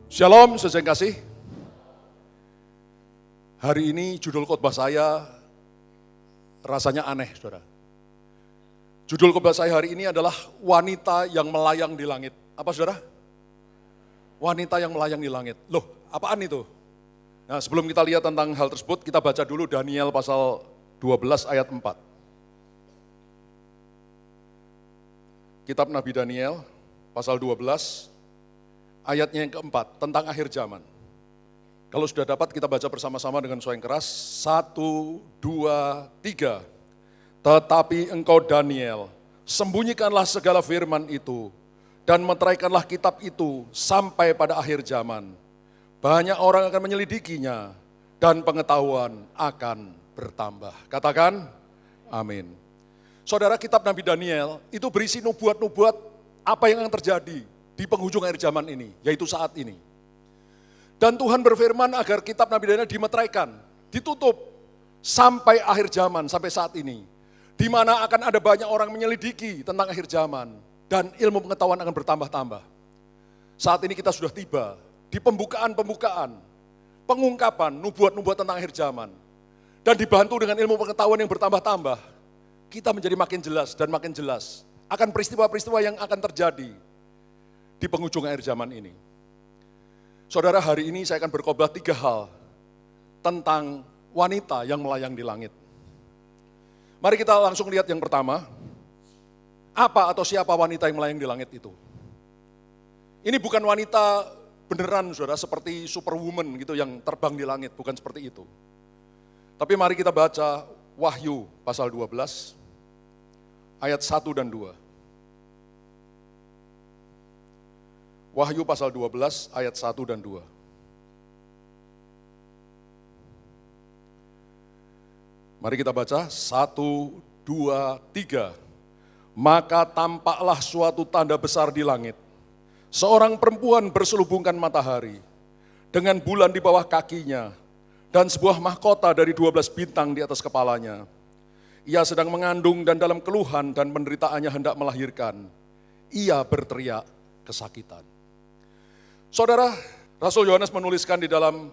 Shalom, saudara yang kasih. Hari ini judul khotbah saya rasanya aneh, saudara. Judul khotbah saya hari ini adalah wanita yang melayang di langit. Apa, saudara? Wanita yang melayang di langit. Loh, apaan itu? Nah, sebelum kita lihat tentang hal tersebut, kita baca dulu Daniel pasal 12 ayat 4. Kitab Nabi Daniel pasal 12 ayatnya yang keempat, tentang akhir zaman. Kalau sudah dapat kita baca bersama-sama dengan suara yang keras. 1, 2, 3. Tetapi engkau Daniel, sembunyikanlah segala firman itu, dan meteraikanlah kitab itu sampai pada akhir zaman. Banyak orang akan menyelidikinya, dan pengetahuan akan bertambah. Katakan, amin. Saudara, kitab Nabi Daniel itu berisi nubuat-nubuat apa yang akan terjadi di penghujung akhir zaman ini, yaitu saat ini. Dan Tuhan berfirman agar kitab Nabi Daniel dimeteraikan, ditutup sampai akhir zaman, sampai saat ini. Di mana akan ada banyak orang menyelidiki tentang akhir zaman, dan ilmu pengetahuan akan bertambah-tambah. Saat ini kita sudah tiba di pembukaan, pengungkapan nubuat-nubuat tentang akhir zaman. Dan dibantu dengan ilmu pengetahuan yang bertambah-tambah, kita menjadi makin jelas dan makin jelas akan peristiwa-peristiwa yang akan terjadi di penghujung akhir zaman ini. Saudara, hari ini saya akan berkhotbah 3 hal tentang wanita yang melayang di langit. Mari kita langsung lihat yang pertama. Apa atau siapa wanita yang melayang di langit itu? Ini bukan wanita beneran, saudara, seperti superwoman gitu yang terbang di langit, bukan seperti itu. Tapi mari kita baca Wahyu pasal 12 ayat 1 dan 2. Wahyu pasal 12 ayat 1 dan 2. Mari kita baca, 1, 2, 3. Maka tampaklah suatu tanda besar di langit. Seorang perempuan berselubungkan matahari, dengan bulan di bawah kakinya, dan sebuah mahkota dari 12 bintang di atas kepalanya. Ia sedang mengandung dan dalam keluhan dan penderitaannya hendak melahirkan. Ia berteriak kesakitan. Saudara, Rasul Yohanes menuliskan di dalam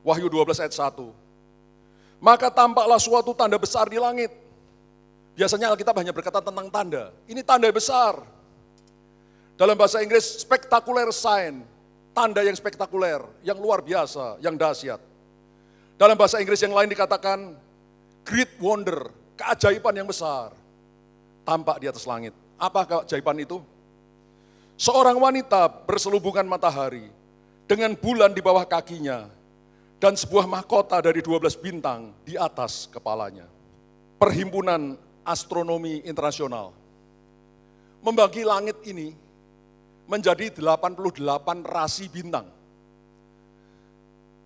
Wahyu 12 ayat 1. Maka tampaklah suatu tanda besar di langit. Biasanya Alkitab hanya berkata tentang tanda. Ini tanda besar. Dalam bahasa Inggris, spectacular sign. Tanda yang spektakuler, yang luar biasa, yang dahsyat. Dalam bahasa Inggris yang lain dikatakan great wonder, keajaiban yang besar. Tampak di atas langit. Apa keajaiban itu? Seorang wanita berselubungan matahari dengan bulan di bawah kakinya dan sebuah mahkota dari 12 bintang di atas kepalanya. Perhimpunan Astronomi Internasional membagi langit ini menjadi 88 rasi bintang.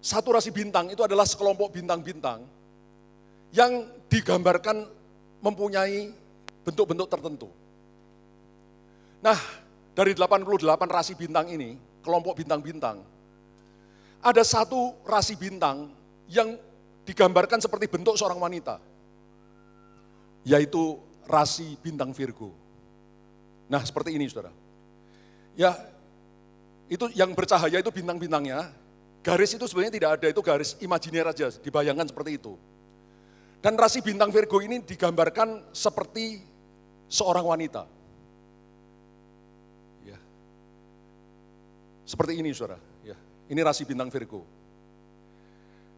Satu rasi bintang itu adalah sekelompok bintang-bintang yang digambarkan mempunyai bentuk-bentuk tertentu. Nah, dari 88 rasi bintang ini, kelompok bintang-bintang, ada satu rasi bintang yang digambarkan seperti bentuk seorang wanita, yaitu rasi bintang Virgo. Nah, seperti ini, saudara. Ya, itu yang bercahaya itu bintang-bintangnya, garis itu sebenarnya tidak ada, itu garis imajiner aja, dibayangkan seperti itu. Dan rasi bintang Virgo ini digambarkan seperti seorang wanita. Seperti ini, saudara. Ya, ini rasi bintang Virgo.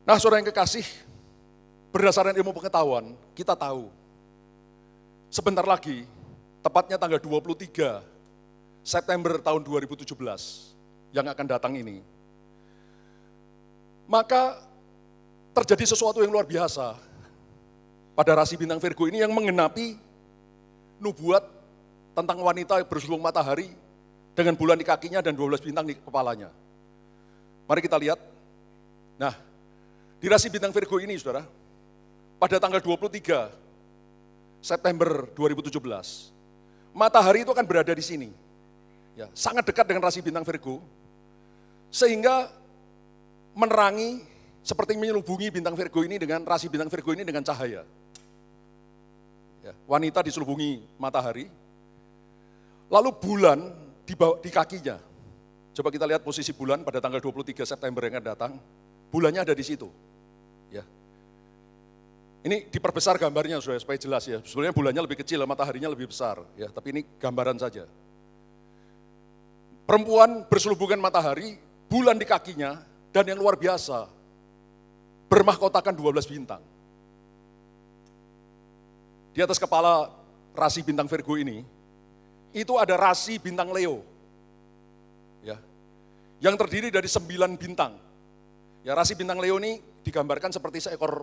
Nah, saudara yang kekasih, berdasarkan ilmu pengetahuan, kita tahu sebentar lagi, tepatnya tanggal 23 September tahun 2017 yang akan datang ini, maka terjadi sesuatu yang luar biasa pada rasi bintang Virgo ini yang menggenapi nubuat tentang wanita berselubung matahari dengan bulan di kakinya dan 12 bintang di kepalanya. Mari kita lihat. Nah, di rasi bintang Virgo ini, saudara, pada tanggal 23 September 2017, matahari itu akan berada di sini. Ya, sangat dekat dengan rasi bintang Virgo, sehingga menerangi seperti menyelubungi bintang Virgo ini dengan rasi bintang Virgo ini dengan cahaya. Ya, wanita diselubungi matahari, lalu bulan di kakinya. Coba kita lihat posisi bulan pada tanggal 23 September yang akan datang. Bulannya ada di situ. Ya. Ini diperbesar gambarnya supaya jelas ya. Sebenarnya bulannya lebih kecil, mataharinya lebih besar. Ya, tapi ini gambaran saja. Perempuan berselubungan matahari, bulan di kakinya, dan yang luar biasa, bermahkotakan 12 bintang. Di atas kepala rasi bintang Virgo ini, itu ada rasi bintang Leo. Ya, yang terdiri dari 9 bintang. Ya, rasi bintang Leo ini digambarkan seperti seekor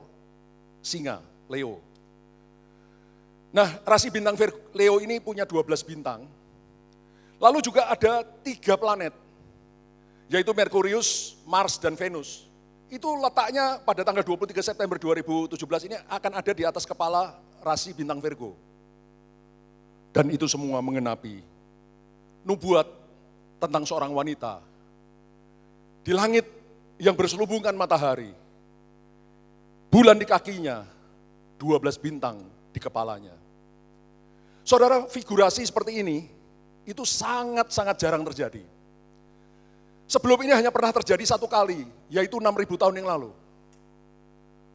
singa, Leo. Nah, rasi bintang Leo ini punya 12 bintang. Lalu juga ada 3 planet, yaitu Merkurius, Mars, dan Venus. Itu letaknya pada tanggal 23 September 2017 ini akan ada di atas kepala rasi bintang Virgo. Dan itu semua mengenapi nubuat tentang seorang wanita di langit yang berselubungan matahari, bulan di kakinya, 12 bintang di kepalanya. Saudara, figurasi seperti ini itu sangat-sangat jarang terjadi. Sebelum ini hanya pernah terjadi 1 kali, yaitu 6.000 tahun yang lalu.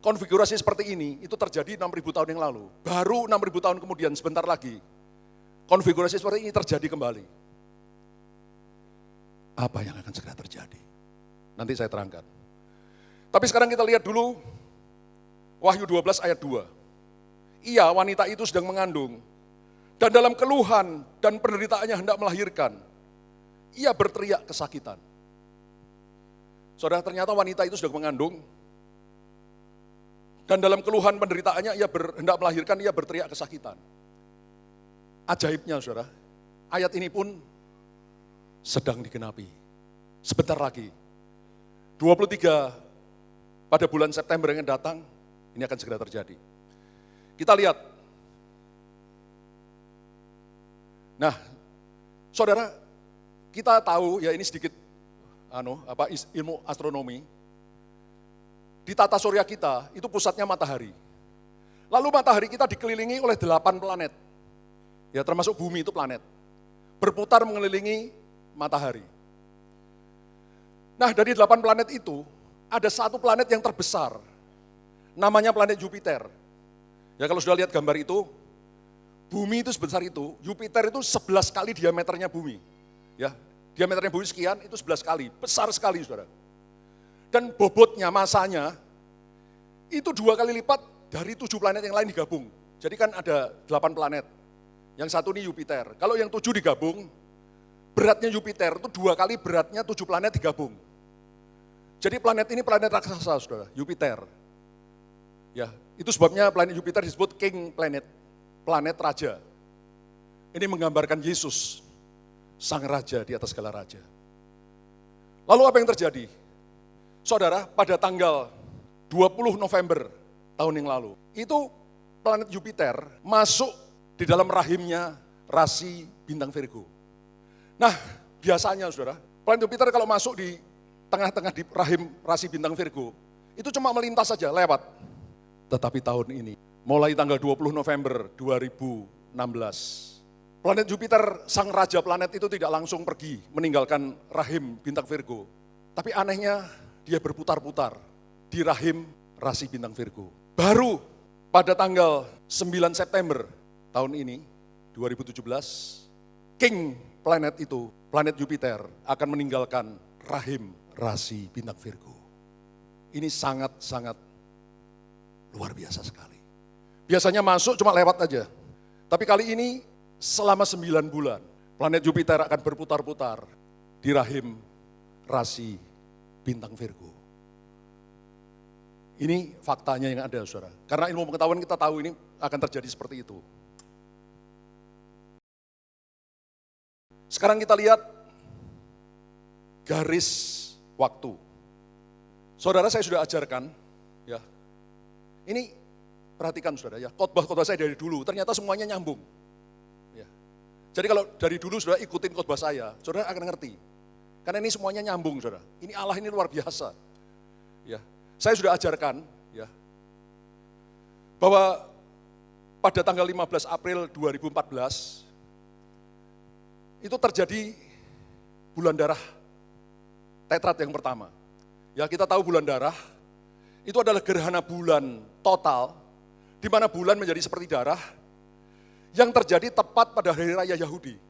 Konfigurasi seperti ini itu terjadi 6.000 tahun yang lalu. Baru 6.000 tahun kemudian sebentar lagi, konfigurasi seperti ini terjadi kembali. Apa yang akan segera terjadi? Nanti saya terangkan. Tapi sekarang kita lihat dulu Wahyu 12 ayat 2. Ia, wanita itu sedang mengandung, dan dalam keluhan dan penderitaannya hendak melahirkan, ia berteriak kesakitan. Saudara, ternyata wanita itu sedang mengandung, dan dalam keluhan penderitaannya ia hendak melahirkan, ia berteriak kesakitan. Ajaibnya saudara, ayat ini pun sedang digenapi. Sebentar lagi, 23 pada bulan September yang akan datang, ini akan segera terjadi. Kita lihat. Nah, saudara, kita tahu ya ini sedikit ilmu astronomi. Di tata surya kita itu pusatnya matahari. Lalu matahari kita dikelilingi oleh 8 planet. Ya, termasuk bumi itu planet. Berputar mengelilingi matahari. Nah, dari 8 planet itu ada 1 planet yang terbesar. Namanya planet Jupiter. Ya, kalau sudah lihat gambar itu, bumi itu sebesar itu, Jupiter itu 11 kali diameternya bumi. Ya, diameternya bumi sekian, itu 11 kali, besar sekali saudara. Dan bobotnya, masanya, itu 2 kali lipat dari 7 planet yang lain digabung. Jadi kan ada 8 planet, yang satu ini Jupiter. Kalau yang 7 digabung, beratnya Jupiter itu 2 kali beratnya 7 planet digabung. Jadi planet ini planet raksasa saudara, Jupiter. Ya, itu sebabnya planet Jupiter disebut King Planet, planet raja. Ini menggambarkan Yesus, sang raja di atas segala raja. Lalu apa yang terjadi? Saudara, pada tanggal 20 November tahun yang lalu, itu planet Jupiter masuk di dalam rahimnya rasi bintang Virgo. Nah, biasanya saudara, planet Jupiter kalau masuk di tengah-tengah di rahim rasi bintang Virgo, itu cuma melintas saja, lewat. Tetapi tahun ini, mulai tanggal 20 November 2016, planet Jupiter, sang raja planet itu tidak langsung pergi meninggalkan rahim bintang Virgo. Tapi anehnya, dia berputar-putar di rahim rasi bintang Virgo. Baru pada tanggal 9 September tahun ini, 2017, King Planet itu, planet Jupiter akan meninggalkan rahim rasi bintang Virgo. Ini sangat-sangat luar biasa sekali. Biasanya masuk cuma lewat aja. Tapi kali ini selama 9 bulan, planet Jupiter akan berputar-putar di rahim rasi bintang Virgo. Ini faktanya yang ada saudara. Karena ilmu pengetahuan kita tahu ini akan terjadi seperti itu. Sekarang kita lihat garis waktu. Saudara, saya sudah ajarkan, ya. Ini perhatikan saudara ya, khotbah-khotbah saya dari dulu ternyata semuanya nyambung. Ya. Jadi kalau dari dulu saudara ikutin khotbah saya, saudara akan ngerti. Karena ini semuanya nyambung saudara. Ini Allah ini luar biasa. Ya. Saya sudah ajarkan ya, bahwa pada tanggal 15 April 2014 itu terjadi bulan darah Tetrat yang pertama. Ya kita tahu bulan darah, itu adalah gerhana bulan total, di mana bulan menjadi seperti darah, yang terjadi tepat pada hari raya Yahudi.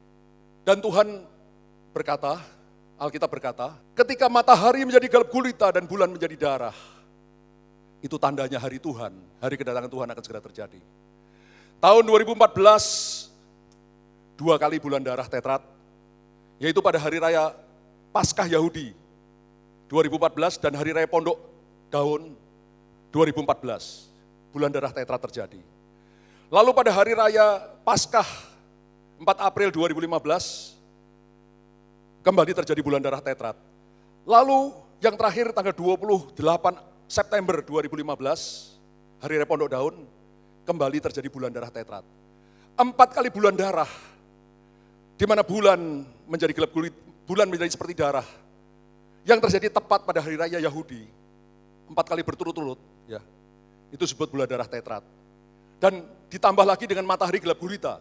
Dan Tuhan berkata, Alkitab berkata, ketika matahari menjadi gelap gulita dan bulan menjadi darah, itu tandanya hari Tuhan, hari kedatangan Tuhan akan segera terjadi. Tahun 2014, 2 kali bulan darah tetrat, yaitu pada hari raya Paskah Yahudi 2014 dan hari raya Pondok Daun 2014, bulan darah tetrat terjadi. Lalu pada hari raya Paskah 4 April 2015, kembali terjadi bulan darah tetrat. Lalu yang terakhir tanggal 28 September 2015, hari raya Pondok Daun, kembali terjadi bulan darah tetrat. 4 kali bulan darah, di mana bulan menjadi gelap kulit, bulan menjadi seperti darah, yang terjadi tepat pada hari raya Yahudi, 4 kali berturut-turut, ya, itu disebut bulan darah tetrat. Dan ditambah lagi dengan matahari gelap gulita,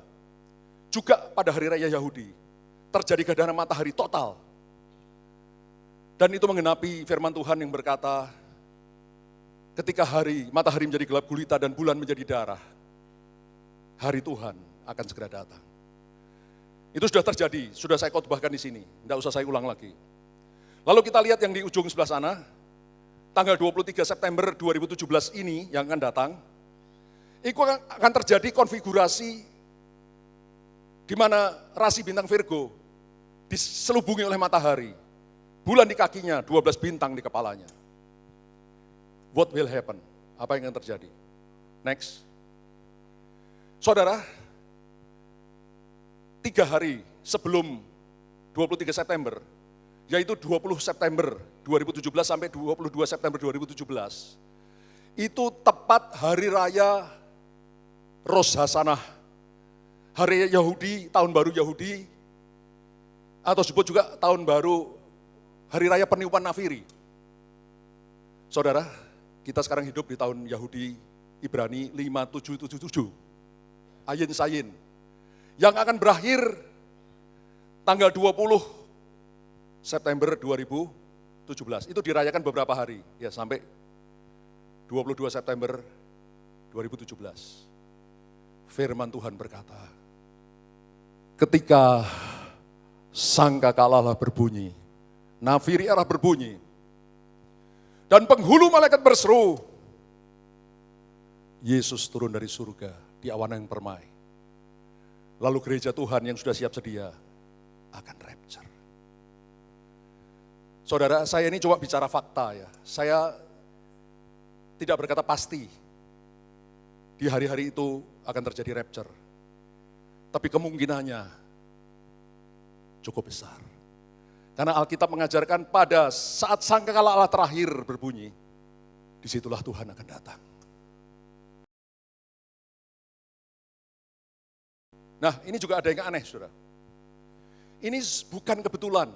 juga pada hari raya Yahudi, terjadi gerhana matahari total. Dan itu menggenapi firman Tuhan yang berkata, ketika matahari menjadi gelap gulita dan bulan menjadi darah, hari Tuhan akan segera datang. Itu sudah terjadi, sudah saya khotbahkan di sini, tidak usah saya ulang lagi. Lalu kita lihat yang di ujung sebelah sana, tanggal 23 September 2017 ini yang akan datang, itu akan terjadi konfigurasi di mana rasi bintang Virgo diselubungi oleh matahari, bulan di kakinya, 12 bintang di kepalanya. What will happen? Apa yang akan terjadi? Next. Saudara, 3 hari sebelum 23 September, yaitu 20 September 2017 sampai 22 September 2017, itu tepat hari raya Rosh Hashanah, hari Yahudi, tahun baru Yahudi, atau disebut juga tahun baru, hari raya peniupan nafiri. Saudara, kita sekarang hidup di tahun Yahudi Ibrani 5777, Ayin Sayin, yang akan berakhir tanggal 20 September 2017. Itu dirayakan beberapa hari, ya sampai 22 September 2017. Firman Tuhan berkata, ketika sangkakala berbunyi, nafiri arah berbunyi, dan penghulu malaikat berseru, Yesus turun dari surga di awan yang permai. Lalu gereja Tuhan yang sudah siap sedia akan rapture. Saudara, saya ini coba bicara fakta ya. Saya tidak berkata pasti di hari-hari itu akan terjadi rapture. Tapi kemungkinannya cukup besar. Karena Alkitab mengajarkan pada saat sangkakala Allah terakhir berbunyi, disitulah Tuhan akan datang. Nah, ini juga ada yang aneh, saudara. Ini bukan kebetulan,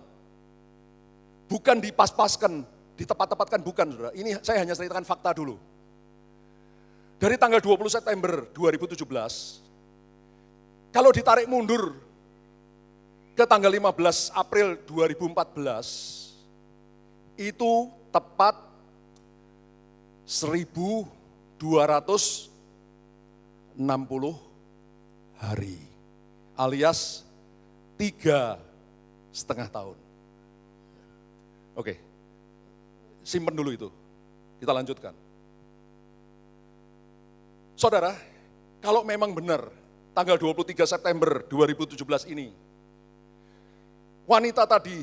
bukan dipas-paskan, ditepat-tepatkan, bukan, saudara. Ini saya hanya ceritakan fakta dulu. Dari tanggal 20 September 2017, kalau ditarik mundur ke tanggal 15 April 2014, itu tepat 1260 hari, alias 3,5 tahun. Oke, simpen dulu itu, kita lanjutkan. Saudara, kalau memang benar tanggal 23 September 2017 ini, wanita tadi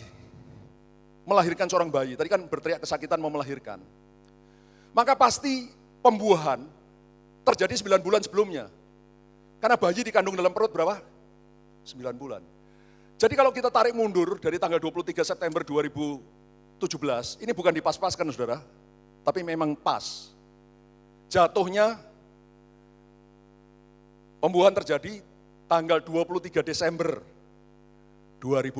melahirkan seorang bayi, tadi kan berteriak kesakitan mau melahirkan, maka pasti pembuahan terjadi 9 bulan sebelumnya. Karena bayi dikandung dalam perut berapa? 9 bulan. Jadi kalau kita tarik mundur dari tanggal 23 September 2017, ini bukan dipas-paskan, saudara, tapi memang pas. Jatuhnya pembuahan terjadi tanggal 23 Desember 2016.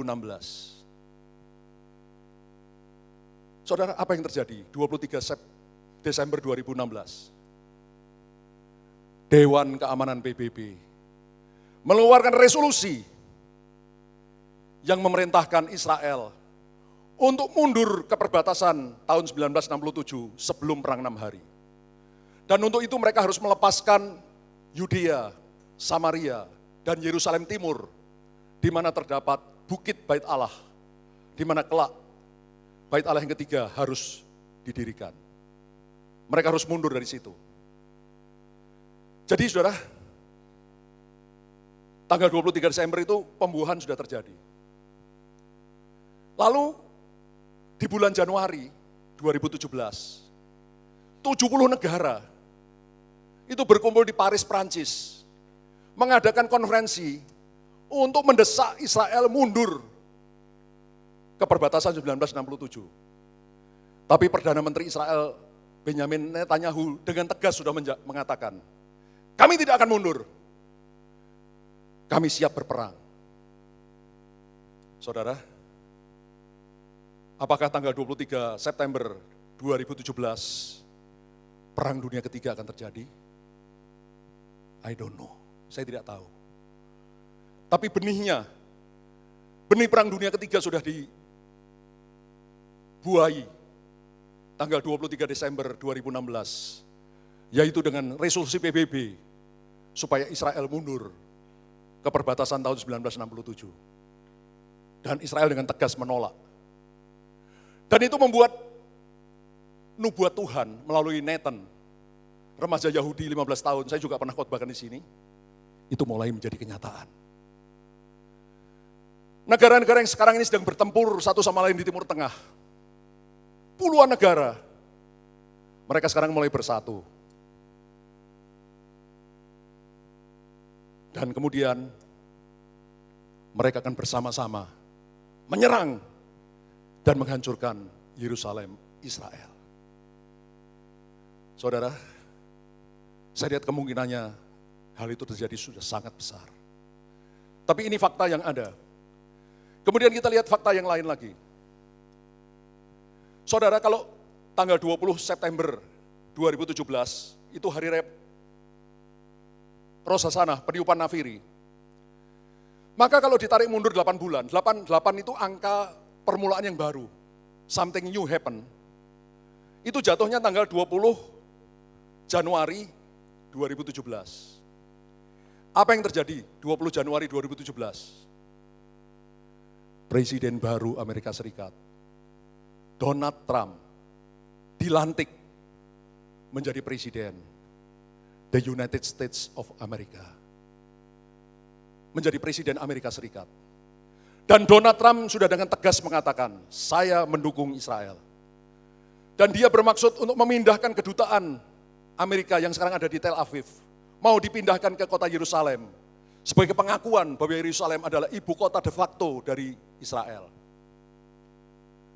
Saudara, apa yang terjadi 23 Desember 2016? Dewan Keamanan PBB mengeluarkan resolusi yang memerintahkan Israel untuk mundur ke perbatasan tahun 1967 sebelum Perang 6 Hari. Dan untuk itu mereka harus melepaskan Yudea, Samaria, dan Yerusalem Timur, di mana terdapat Bukit Bait Allah, di mana kelak Bait Allah yang ketiga harus didirikan. Mereka harus mundur dari situ. Jadi saudara, tanggal 23 Desember itu pembuahan sudah terjadi. Lalu di bulan Januari 2017, 70 negara itu berkumpul di Paris, Prancis, mengadakan konferensi untuk mendesak Israel mundur ke perbatasan 1967. Tapi Perdana Menteri Israel Benjamin Netanyahu dengan tegas sudah mengatakan, kami tidak akan mundur, kami siap berperang. Saudara, apakah tanggal 23 September 2017 Perang Dunia Ketiga akan terjadi? I don't know, saya tidak tahu. Tapi benih Perang Dunia Ketiga sudah dibuai tanggal 23 Desember 2016, yaitu dengan resolusi PBB supaya Israel mundur ke perbatasan tahun 1967. Dan Israel dengan tegas menolak. Dan itu membuat nubuat Tuhan melalui Nathan, remaja Yahudi 15 tahun, saya juga pernah khotbahkan di sini, itu mulai menjadi kenyataan. Negara-negara yang sekarang ini sedang bertempur satu sama lain di Timur Tengah, puluhan negara, mereka sekarang mulai bersatu. Dan kemudian mereka akan bersama-sama menyerang dan menghancurkan Yerusalem, Israel. Saudara, saya lihat kemungkinannya hal itu terjadi sudah sangat besar. Tapi ini fakta yang ada. Kemudian kita lihat fakta yang lain lagi. Saudara, kalau tanggal 20 September 2017, itu hari Rosh Hashanah, peniupan Nafiri. Maka kalau ditarik mundur 8 bulan, 8 itu angka permulaan yang baru. Something new happen. Itu jatuhnya tanggal 20 Januari 2017. Apa yang terjadi 20 Januari 2017? Presiden baru Amerika Serikat, Donald Trump, dilantik menjadi presiden the United States of America. Menjadi presiden Amerika Serikat. Dan Donald Trump sudah dengan tegas mengatakan, saya mendukung Israel. Dan dia bermaksud untuk memindahkan kedutaan Amerika yang sekarang ada di Tel Aviv, mau dipindahkan ke kota Yerusalem, sebagai pengakuan bahwa Yerusalem adalah ibu kota de facto dari Israel.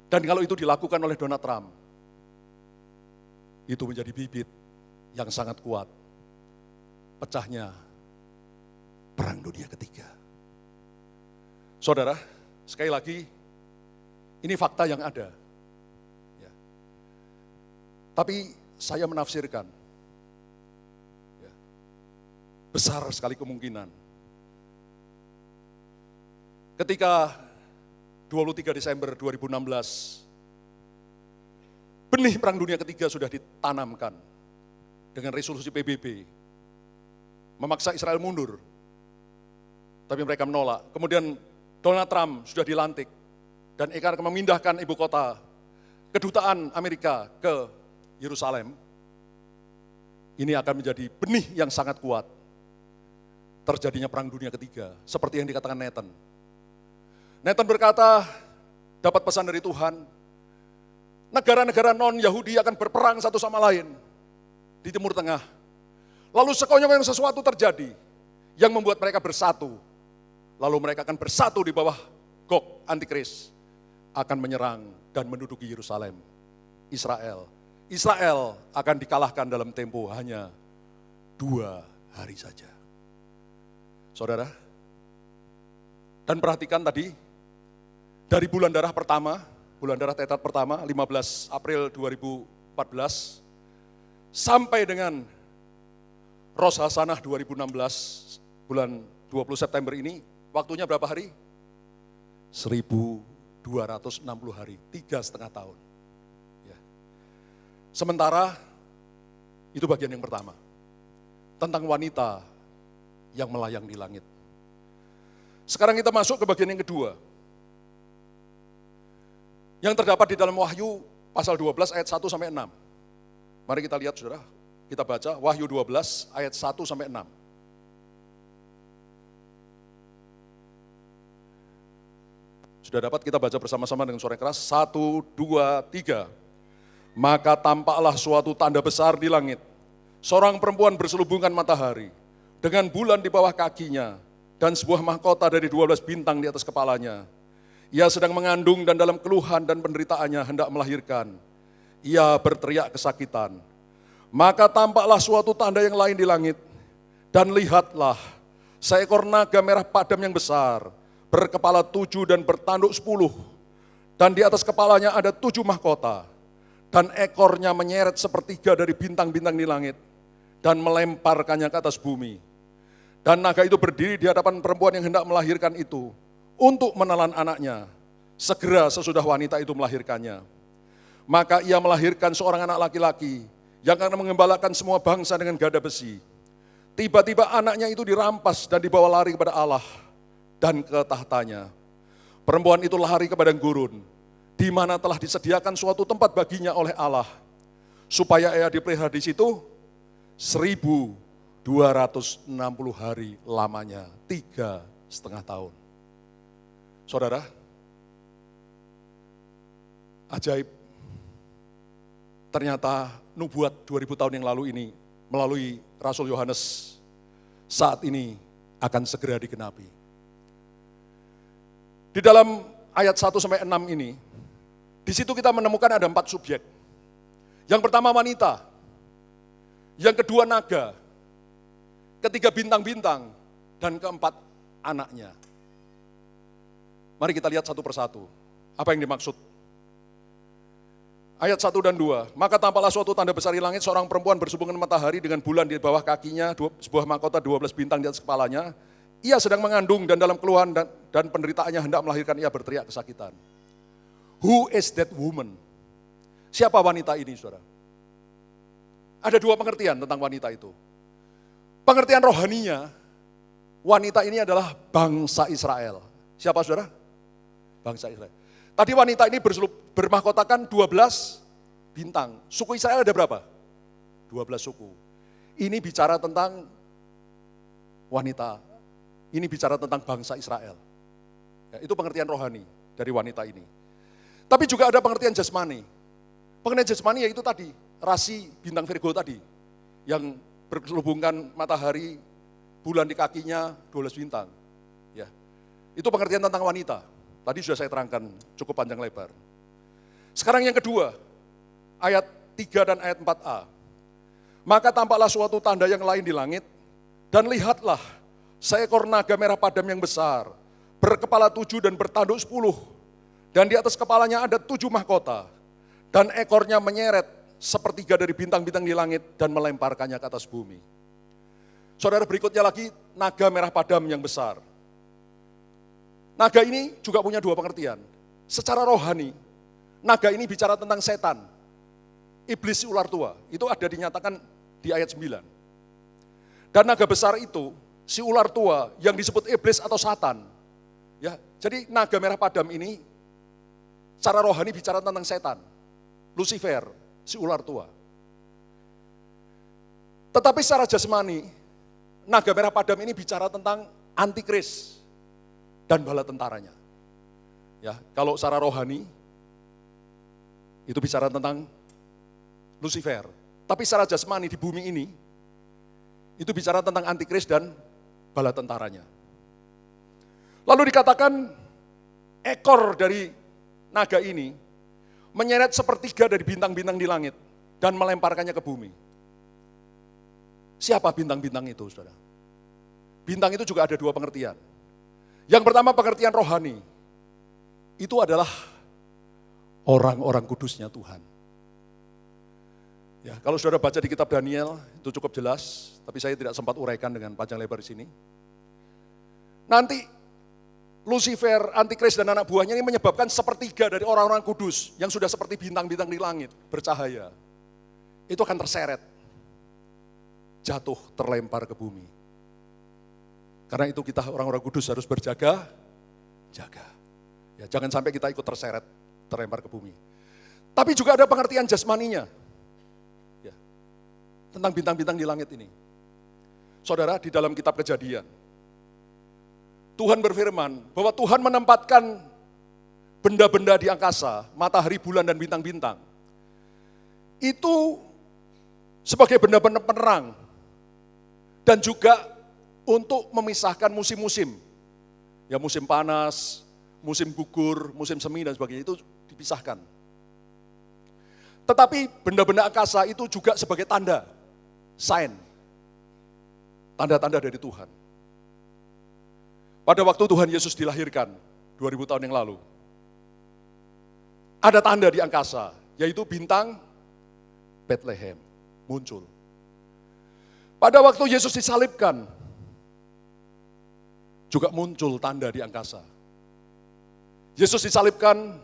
Dan kalau itu dilakukan oleh Donald Trump, itu menjadi bibit yang sangat kuat pecahnya Perang Dunia Ketiga. Saudara, sekali lagi, ini fakta yang ada. Ya. Tapi saya menafsirkan, ya, besar sekali kemungkinan ketika 23 Desember 2016, benih Perang Dunia Ketiga sudah ditanamkan dengan resolusi PBB, memaksa Israel mundur, tapi mereka menolak. Kemudian Donald Trump sudah dilantik, dan akan memindahkan ibu kota kedutaan Amerika ke Yerusalem. Ini akan menjadi benih yang sangat kuat terjadinya Perang Dunia Ketiga, seperti yang dikatakan Nathan. Nathan berkata, dapat pesan dari Tuhan, negara-negara non-Yahudi akan berperang satu sama lain di Timur Tengah. Lalu sekonyong-konyong sesuatu terjadi yang membuat mereka bersatu. Lalu mereka akan bersatu di bawah Gog, Antikris, akan menyerang dan menduduki Yerusalem, Israel. Israel akan dikalahkan dalam tempo hanya 2 hari saja. Saudara, dan perhatikan tadi, dari bulan darah pertama, bulan darah Tetat pertama, 15 April 2014, sampai dengan Rosh Hashanah 2016, bulan 20 September ini, waktunya berapa hari? 1000 260 hari, 3,5 tahun. Ya. Sementara, itu bagian yang pertama. Tentang wanita yang melayang di langit. Sekarang kita masuk ke bagian yang kedua. Yang terdapat di dalam Wahyu pasal 12 ayat 1 sampai 6. Mari kita lihat saudara, kita baca Wahyu 12 ayat 1 sampai 6. Sudah dapat kita baca bersama-sama dengan suara keras, 1, 2, 3. Maka tampaklah suatu tanda besar di langit. Seorang perempuan berselubungan matahari, dengan bulan di bawah kakinya, dan sebuah mahkota dari 12 bintang di atas kepalanya. Ia sedang mengandung dan dalam keluhan dan penderitaannya hendak melahirkan. Ia berteriak kesakitan. Maka tampaklah suatu tanda yang lain di langit. Dan lihatlah, seekor naga merah padam yang besar, berkepala 7 dan bertanduk 10. Dan di atas kepalanya ada 7 mahkota. Dan ekornya menyeret sepertiga dari bintang-bintang di langit. Dan melemparkannya ke atas bumi. Dan naga itu berdiri di hadapan perempuan yang hendak melahirkan itu, untuk menelan anaknya, segera sesudah wanita itu melahirkannya. Maka ia melahirkan seorang anak laki-laki, yang akan mengembalakan semua bangsa dengan gada besi. Tiba-tiba anaknya itu dirampas dan dibawa lari kepada Allah, dan ke tahtanya. Perempuan itu lari ke padang gurun, di mana telah disediakan suatu tempat baginya oleh Allah, supaya ia dipelihara di situ 1.260 hari lamanya, 3,5 tahun. Saudara, ajaib, ternyata nubuat 2000 tahun yang lalu ini melalui Rasul Yohanes saat ini akan segera digenapi. Di dalam ayat 1 sampai 6 ini, di situ kita menemukan ada 4 subjek. Yang pertama wanita, yang kedua naga, ketiga bintang-bintang, dan keempat anaknya. Mari kita lihat satu persatu. Apa yang dimaksud? Ayat 1 dan 2. Maka tampaklah suatu tanda besar di langit, seorang perempuan bersubungan matahari dengan bulan di bawah kakinya, sebuah mahkota 12 bintang di atas kepalanya. Ia sedang mengandung dan dalam keluhan dan penderitaannya hendak melahirkan, ia berteriak kesakitan. Who is that woman? Siapa wanita ini, saudara? Ada 2 pengertian tentang wanita itu. Pengertian rohaninya, wanita ini adalah bangsa Israel. Siapa saudara? Bangsa Israel. Tadi wanita ini bermahkotakan 12 bintang. Suku Israel ada berapa? 12 suku. Ini bicara tentang wanita. Ini bicara tentang bangsa Israel. Ya, itu pengertian rohani dari wanita ini. Tapi juga ada pengertian jasmani. Pengertian jasmani yaitu tadi, rasi bintang Virgo tadi. Yang berhubungan matahari, bulan di kakinya, 12 bintang. Ya, itu pengertian tentang wanita. Tadi sudah saya terangkan cukup panjang lebar. Sekarang yang kedua, ayat 3 dan ayat 4a. Maka tampaklah suatu tanda yang lain di langit, dan lihatlah seekor naga merah padam yang besar, berkepala 7 dan bertanduk 10. Dan di atas kepalanya ada 7 mahkota, dan ekornya menyeret sepertiga dari bintang-bintang di langit dan melemparkannya ke atas bumi. Saudara, berikutnya lagi naga merah padam yang besar. Naga ini juga punya 2 pengertian. Secara rohani, naga ini bicara tentang setan. Iblis si ular tua, itu ada dinyatakan di ayat 9. Dan naga besar itu, si ular tua yang disebut iblis atau satan. Ya, jadi naga merah padam ini, secara rohani bicara tentang setan. Lucifer, si ular tua. Tetapi secara jasmani, naga merah padam ini bicara tentang antikris dan bala tentaranya. Ya, kalau secara rohani itu bicara tentang Lucifer. Tapi secara jasmani di bumi ini itu bicara tentang antikris dan bala tentaranya. Lalu dikatakan ekor dari naga ini menyeret sepertiga dari bintang-bintang di langit dan melemparkannya ke bumi. Siapa bintang-bintang itu, saudara? Bintang itu juga ada 2 pengertian. Yang pertama pengertian rohani, itu adalah orang-orang kudusnya Tuhan. Ya, kalau saudara baca di kitab Daniel, itu cukup jelas, tapi saya tidak sempat uraikan dengan panjang lebar di sini. Nanti Lucifer, Antikris dan anak buahnya ini menyebabkan sepertiga dari orang-orang kudus yang sudah seperti bintang-bintang di langit, bercahaya. Itu akan terseret, jatuh, terlempar ke bumi. Karena itu kita orang-orang kudus harus berjaga, jaga. Ya, jangan sampai kita ikut terseret, terlempar ke bumi. Tapi juga ada pengertian jasmaninya. Ya, tentang bintang-bintang di langit ini. Saudara, di dalam kitab Kejadian, Tuhan berfirman bahwa Tuhan menempatkan benda-benda di angkasa, matahari, bulan, dan bintang-bintang. Itu sebagai benda-benda penerang. Dan juga untuk memisahkan musim-musim. Ya, musim panas, musim gugur, musim semi, dan sebagainya itu dipisahkan. Tetapi benda-benda angkasa itu juga sebagai tanda, sign. Tanda-tanda dari Tuhan. Pada waktu Tuhan Yesus dilahirkan, 2000 tahun yang lalu, ada tanda di angkasa, yaitu bintang Bethlehem muncul. Pada waktu Yesus disalibkan, juga muncul tanda di angkasa. Yesus disalibkan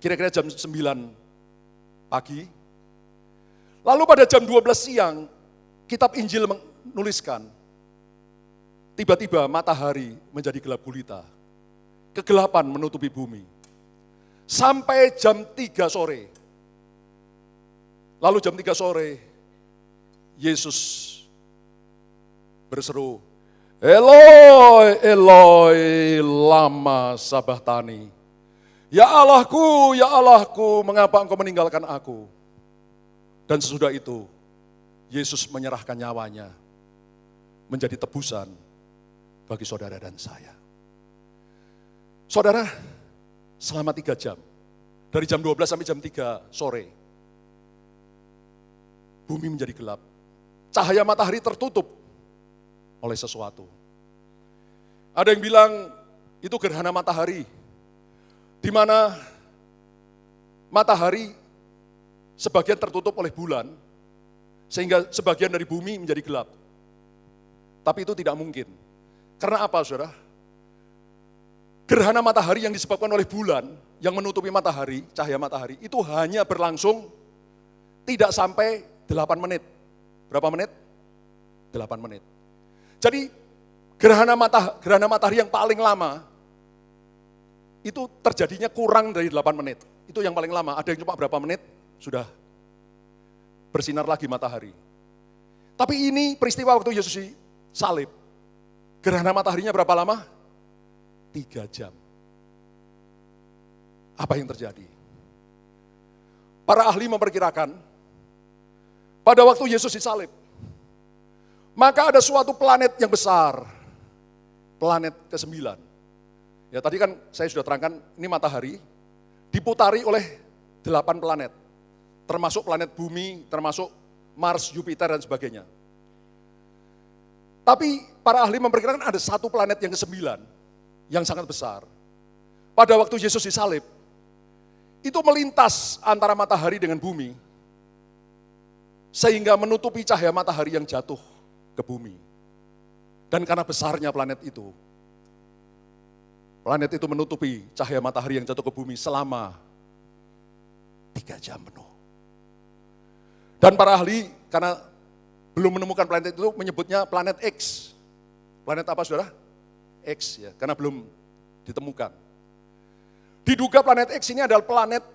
kira-kira jam 9 pagi, lalu pada jam 12 siang, kitab Injil menuliskan, tiba-tiba matahari menjadi gelap gulita. Kegelapan menutupi bumi. Sampai jam 3 sore. Lalu jam 3 sore, Yesus berseru, Eloi, Eloi, lama sabachthani. Ya Allahku, mengapa engkau meninggalkan aku? Dan sesudah itu, Yesus menyerahkan nyawanya menjadi tebusan bagi saudara dan saya. Saudara, selama 3 jam, dari jam 12 sampai jam 3 sore, bumi menjadi gelap. Cahaya matahari tertutup oleh sesuatu. Ada yang bilang itu gerhana matahari, di mana matahari sebagian tertutup oleh bulan, sehingga sebagian dari bumi menjadi gelap. Tapi itu tidak mungkin. Karena apa, saudara? Gerhana matahari yang disebabkan oleh bulan, yang menutupi matahari, cahaya matahari, itu hanya berlangsung tidak sampai 8 menit. Berapa menit? 8 menit. Jadi gerhana matahari yang paling lama, itu terjadinya kurang dari 8 menit. Itu yang paling lama, ada yang cuma berapa menit, sudah bersinar lagi matahari. Tapi ini peristiwa waktu Yesus salib. Gerhana mataharinya berapa lama? 3 jam. Apa yang terjadi? Para ahli memperkirakan, pada waktu Yesus disalib, maka ada suatu planet yang besar, planet ke-9. Ya tadi kan saya sudah terangkan, ini matahari, diputari oleh 8 planet, termasuk planet bumi, termasuk Mars, Jupiter, dan sebagainya. Tapi para ahli memperkirakan ada satu planet yang ke-9 yang sangat besar. Pada waktu Yesus disalib, itu melintas antara matahari dengan bumi, sehingga menutupi cahaya matahari yang jatuh ke bumi. Dan karena besarnya planet itu menutupi cahaya matahari yang jatuh ke bumi selama 3 jam penuh. Dan para ahli, karena belum menemukan planet itu, menyebutnya planet X. Planet apa, saudara? X, ya, karena belum ditemukan. Diduga planet X ini adalah planet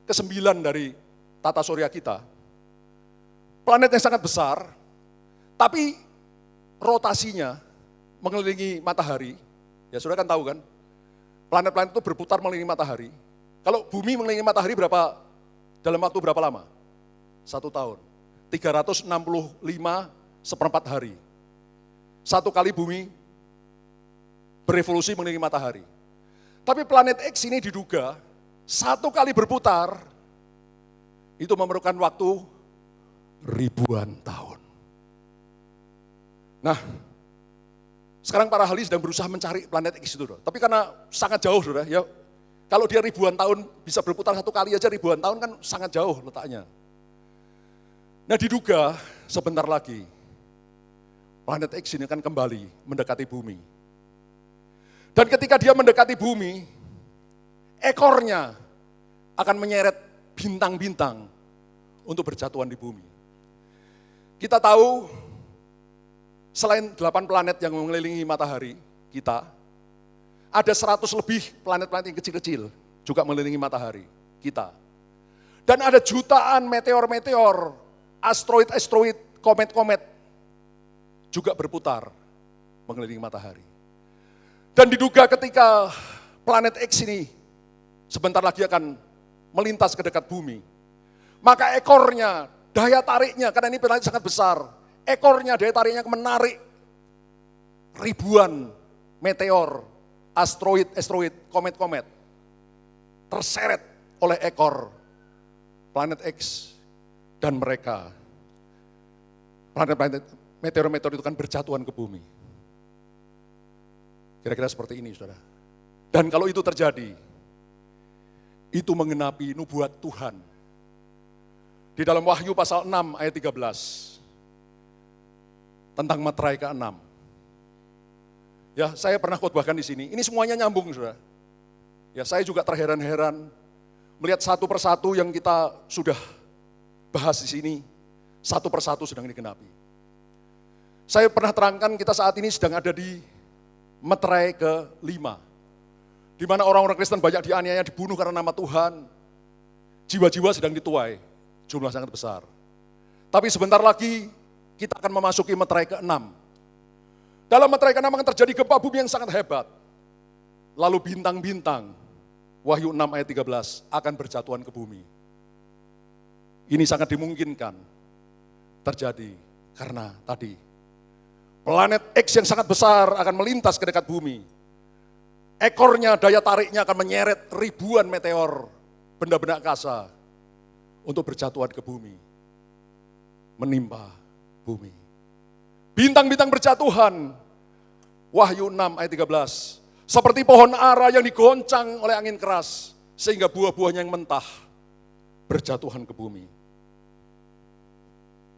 ke-9 dari tata surya kita. Planet yang sangat besar, tapi rotasinya mengelilingi matahari. Ya, saudara kan tahu kan, planet-planet itu berputar mengelilingi matahari. Kalau bumi mengelilingi matahari dalam waktu berapa lama? 1 tahun. 365 seperempat hari. 1 kali bumi berevolusi mengelilingi matahari. Tapi planet X ini diduga 1 kali berputar, itu memerlukan waktu ribuan tahun. Nah, sekarang para ahli sedang berusaha mencari planet X itu. Tapi karena sangat jauh, saudara, ya, kalau dia ribuan tahun bisa berputar 1 kali aja ribuan tahun kan sangat jauh letaknya. Nah, diduga sebentar lagi planet X ini akan kembali mendekati bumi. Dan ketika dia mendekati bumi, ekornya akan menyeret bintang-bintang untuk berjatuhan di bumi. Kita tahu selain 8 planet yang mengelilingi matahari kita, ada 100 lebih planet-planet yang kecil-kecil juga mengelilingi matahari kita. Dan ada jutaan meteor-meteor, asteroid-asteroid, komet-komet juga berputar mengelilingi matahari. Dan diduga ketika planet X ini sebentar lagi akan melintas ke dekat bumi, maka ekornya, daya tariknya, karena ini planet sangat besar, ekornya, daya tariknya menarik ribuan meteor, asteroid, komet-komet, terseret oleh ekor planet X, dan mereka, planet-planet, meteor-meteor itu kan berjatuhan ke bumi. Kira-kira seperti ini, saudara. Dan kalau itu terjadi, itu mengenapi nubuat Tuhan. Di dalam Wahyu pasal 6 ayat 13, tentang materai ke-6. Ya, saya pernah khotbahkan di sini. Ini semuanya nyambung, saudara. Ya, saya juga terheran-heran melihat satu persatu yang kita sudah bahas di sini, satu persatu sedang digenapi. Saya pernah terangkan kita saat ini sedang ada di materai ke-5, di mana orang-orang Kristen banyak dianiaya, dibunuh karena nama Tuhan. Jiwa-jiwa sedang dituai, jumlah sangat besar. Tapi sebentar lagi kita akan memasuki materai ke-6. Dalam materai ke-6 akan terjadi gempa bumi yang sangat hebat. Lalu bintang-bintang, Wahyu 6 ayat 13, akan berjatuhan ke bumi. Ini sangat dimungkinkan terjadi karena tadi planet X yang sangat besar akan melintas ke dekat bumi. Ekornya, daya tariknya akan menyeret ribuan meteor, benda-benda angkasa untuk berjatuhan ke bumi, menimpa bumi. Bintang-bintang berjatuhan, Wahyu 6 ayat 13, seperti pohon ara yang digoncang oleh angin keras, sehingga buah-buahnya yang mentah berjatuhan ke bumi.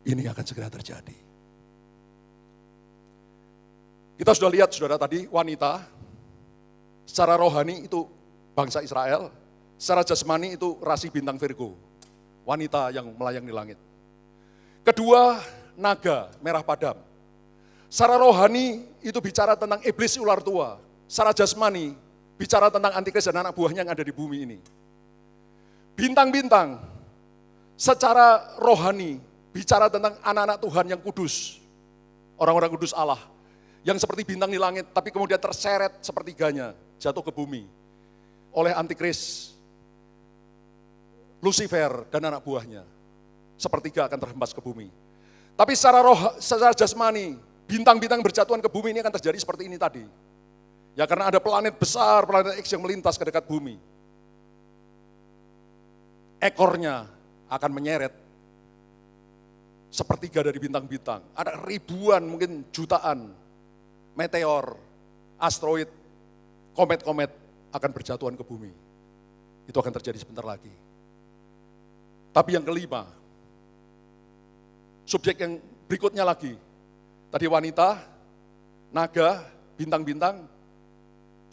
Ini akan segera terjadi. Kita sudah lihat, saudara, tadi wanita, secara rohani itu bangsa Israel, secara jasmani itu rasi bintang Virgo, wanita yang melayang di langit. Kedua, naga merah padam. Secara rohani itu bicara tentang iblis ular tua, secara jasmani bicara tentang antikris dan anak buahnya yang ada di bumi ini. Bintang-bintang secara rohani bicara tentang anak-anak Tuhan yang kudus, orang-orang kudus Allah, yang seperti bintang di langit, tapi kemudian terseret sepertiganya, jatuh ke bumi, oleh antikris, Lucifer dan anak buahnya. Sepertiga akan terhempas ke bumi. Tapi secara jasmani, bintang-bintang berjatuhan ke bumi ini akan terjadi seperti ini tadi. Ya karena ada planet besar, planet X yang melintas ke dekat bumi. Ekornya akan menyeret sepertiga dari bintang-bintang. Ada ribuan, mungkin jutaan meteor, asteroid, komet-komet akan berjatuhan ke bumi. Itu akan terjadi sebentar lagi. Tapi yang kelima, subjek yang berikutnya lagi. Tadi wanita, naga, bintang-bintang.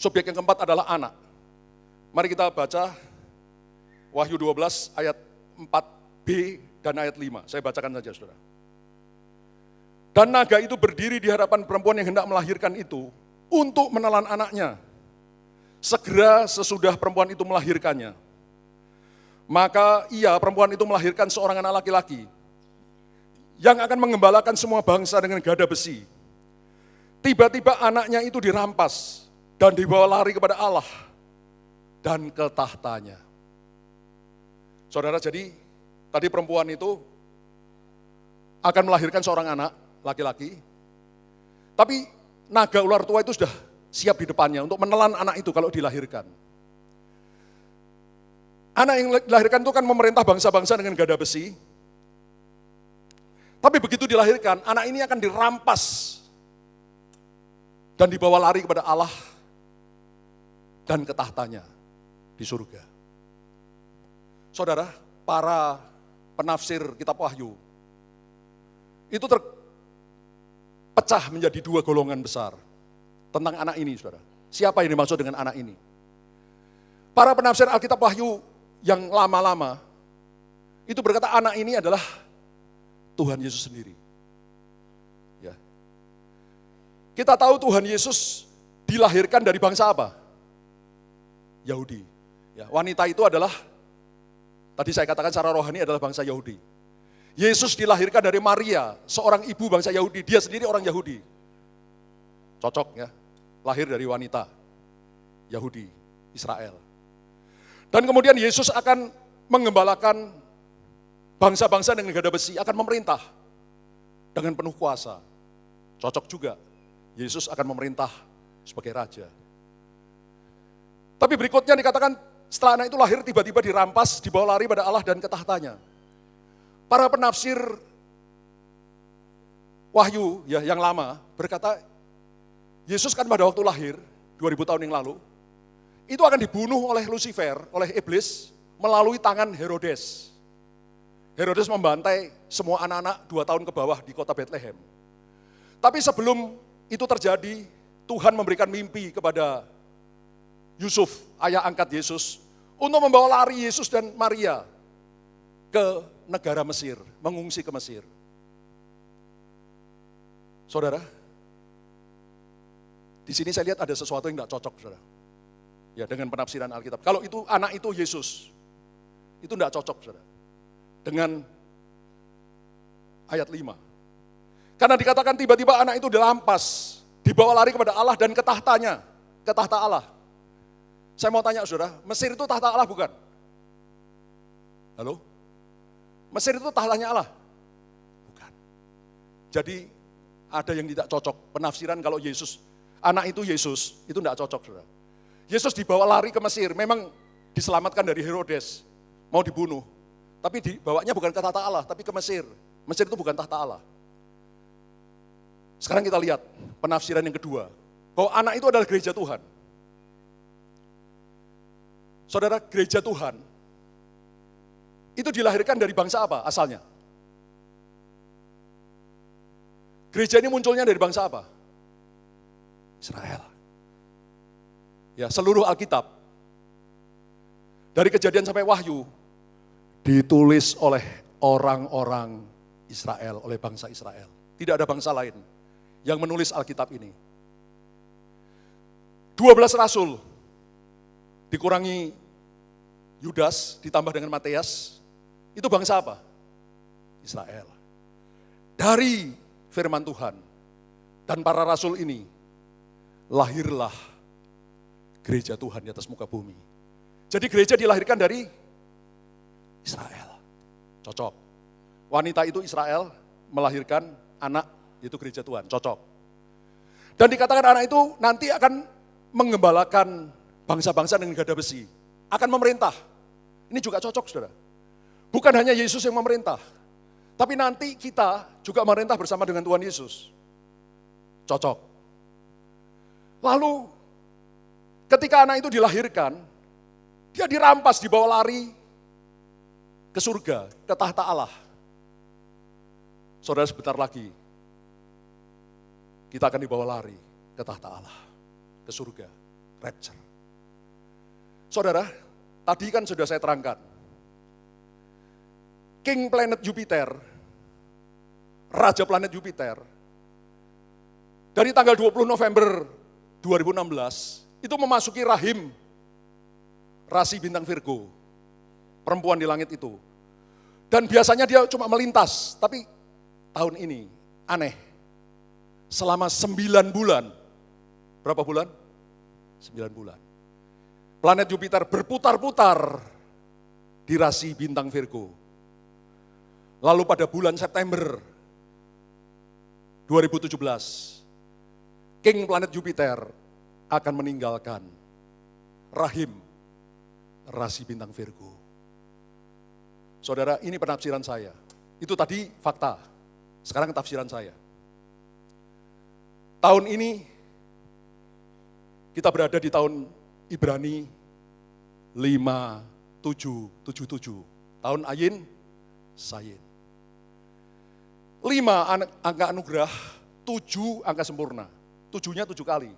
Subjek yang keempat adalah anak. Mari kita baca Wahyu 12 ayat 4b dan ayat 5. Saya bacakan saja, saudara. Dan naga itu berdiri di hadapan perempuan yang hendak melahirkan itu untuk menelan anaknya. Segera sesudah perempuan itu melahirkannya, maka perempuan itu melahirkan seorang anak laki-laki yang akan mengembalakan semua bangsa dengan gada besi. Tiba-tiba anaknya itu dirampas dan dibawa lari kepada Allah dan ke tahtanya. Saudara, jadi tadi perempuan itu akan melahirkan seorang anak laki-laki, tapi naga ular tua itu sudah siap di depannya untuk menelan anak itu kalau dilahirkan. Anak yang dilahirkan itu kan memerintah bangsa-bangsa dengan gada besi. Tapi begitu dilahirkan, anak ini akan dirampas dan dibawa lari kepada Allah dan ke tahtanya di surga. Saudara, para penafsir kitab Wahyu itu terpecah menjadi dua golongan besar tentang anak ini, saudara. Siapa yang dimaksud dengan anak ini? Para penafsir Alkitab Wahyu yang lama-lama itu berkata anak ini adalah Tuhan Yesus sendiri. Ya. Kita tahu Tuhan Yesus dilahirkan dari bangsa apa? Yahudi. Ya, wanita itu adalah, tadi saya katakan secara rohani adalah bangsa Yahudi. Yesus dilahirkan dari Maria, seorang ibu bangsa Yahudi. Dia sendiri orang Yahudi. Cocok ya, lahir dari wanita Yahudi, Israel. Dan kemudian Yesus akan mengembalakan bangsa-bangsa dengan gada besi, akan memerintah dengan penuh kuasa. Cocok juga, Yesus akan memerintah sebagai raja. Tapi berikutnya dikatakan setelah anak itu lahir tiba-tiba dirampas, dibawa lari pada Allah dan ke tahtanya. Para penafsir Wahyu ya yang lama berkata, Yesus kan pada waktu lahir 2000 tahun yang lalu, itu akan dibunuh oleh Lucifer, oleh iblis, melalui tangan Herodes. Herodes membantai semua anak-anak 2 tahun ke bawah di kota Bethlehem. Tapi sebelum itu terjadi, Tuhan memberikan mimpi kepada Yusuf, ayah angkat Yesus, untuk membawa lari Yesus dan Maria ke negara Mesir, mengungsi ke Mesir. Saudara, di sini saya lihat ada sesuatu yang tidak cocok, saudara. Ya, dengan penafsiran Alkitab. Kalau itu anak itu Yesus, itu tidak cocok, saudara. Dengan ayat 5. Karena dikatakan tiba-tiba anak itu dirampas, dibawa lari kepada Allah dan ke tahtanya, ke tahta Allah. Saya mau tanya saudara, Mesir itu tahta Allah bukan? Halo? Mesir itu tahtanya Allah? Bukan. Jadi ada yang tidak cocok. Penafsiran kalau Yesus, anak itu Yesus, itu tidak cocok saudara. Yesus dibawa lari ke Mesir, memang diselamatkan dari Herodes, mau dibunuh. Tapi dibawanya bukan ke tahta Allah, tapi ke Mesir. Mesir itu bukan tahta Allah. Sekarang kita lihat penafsiran yang kedua, bahwa anak itu adalah gereja Tuhan. Saudara, gereja Tuhan itu dilahirkan dari bangsa apa asalnya? Gereja ini munculnya dari bangsa apa? Israel. Ya, seluruh Alkitab, dari Kejadian sampai Wahyu, ditulis oleh orang-orang Israel, oleh bangsa Israel. Tidak ada bangsa lain yang menulis Alkitab ini. 12 rasul, dikurangi Yudas, ditambah dengan Matias, itu bangsa apa? Israel. Dari firman Tuhan dan para rasul ini, lahirlah gereja Tuhan di atas muka bumi. Jadi gereja dilahirkan dari Israel. Cocok. Wanita itu Israel melahirkan anak, itu gereja Tuhan. Cocok. Dan dikatakan anak itu nanti akan mengembalakan bangsa-bangsa dengan gada besi. Akan memerintah. Ini juga cocok, saudara. Bukan hanya Yesus yang memerintah. Tapi nanti kita juga memerintah bersama dengan Tuhan Yesus. Cocok. Lalu ketika anak itu dilahirkan, dia dirampas, dibawa lari ke surga, ke tahta Allah. Saudara, sebentar lagi kita akan dibawa lari ke tahta Allah, ke surga, rapture. Saudara, tadi kan sudah saya terangkan, King planet Jupiter, Raja planet Jupiter, dari tanggal 20 November 2016, itu memasuki rahim rasi bintang Virgo, perempuan di langit itu. Dan biasanya dia cuma melintas, tapi tahun ini aneh. Selama 9 bulan, berapa bulan? 9 bulan. Planet Jupiter berputar-putar di rasi bintang Virgo. Lalu pada bulan September 2017, King planet Jupiter akan meninggalkan rahim rasi bintang Virgo. Saudara, ini penafsiran saya. Itu tadi fakta. Sekarang tafsiran saya. Tahun ini kita berada di tahun Ibrani 5777. Tahun Ayin, Sayin. 5 angka anugerah, 7 angka sempurna. 7-nya 7 kali.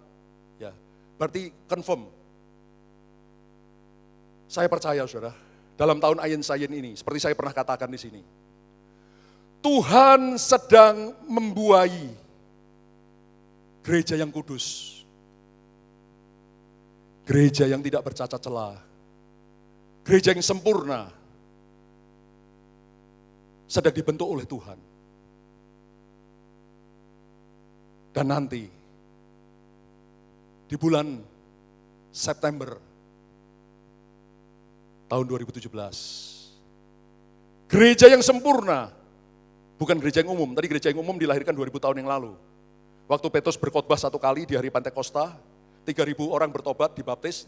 Ya. Berarti confirm. Saya percaya saudara, dalam tahun Ayin Sayin ini, seperti saya pernah katakan di sini, Tuhan sedang membuai gereja yang kudus. Gereja yang tidak bercacat celah. Gereja yang sempurna. Sedang dibentuk oleh Tuhan. Dan nanti, di bulan September tahun 2017, gereja yang sempurna, bukan gereja yang umum. Tadi gereja yang umum dilahirkan 2000 tahun yang lalu. Waktu Petrus berkhotbah 1 kali di hari Pantekosta, 3.000 orang bertobat, dibaptis,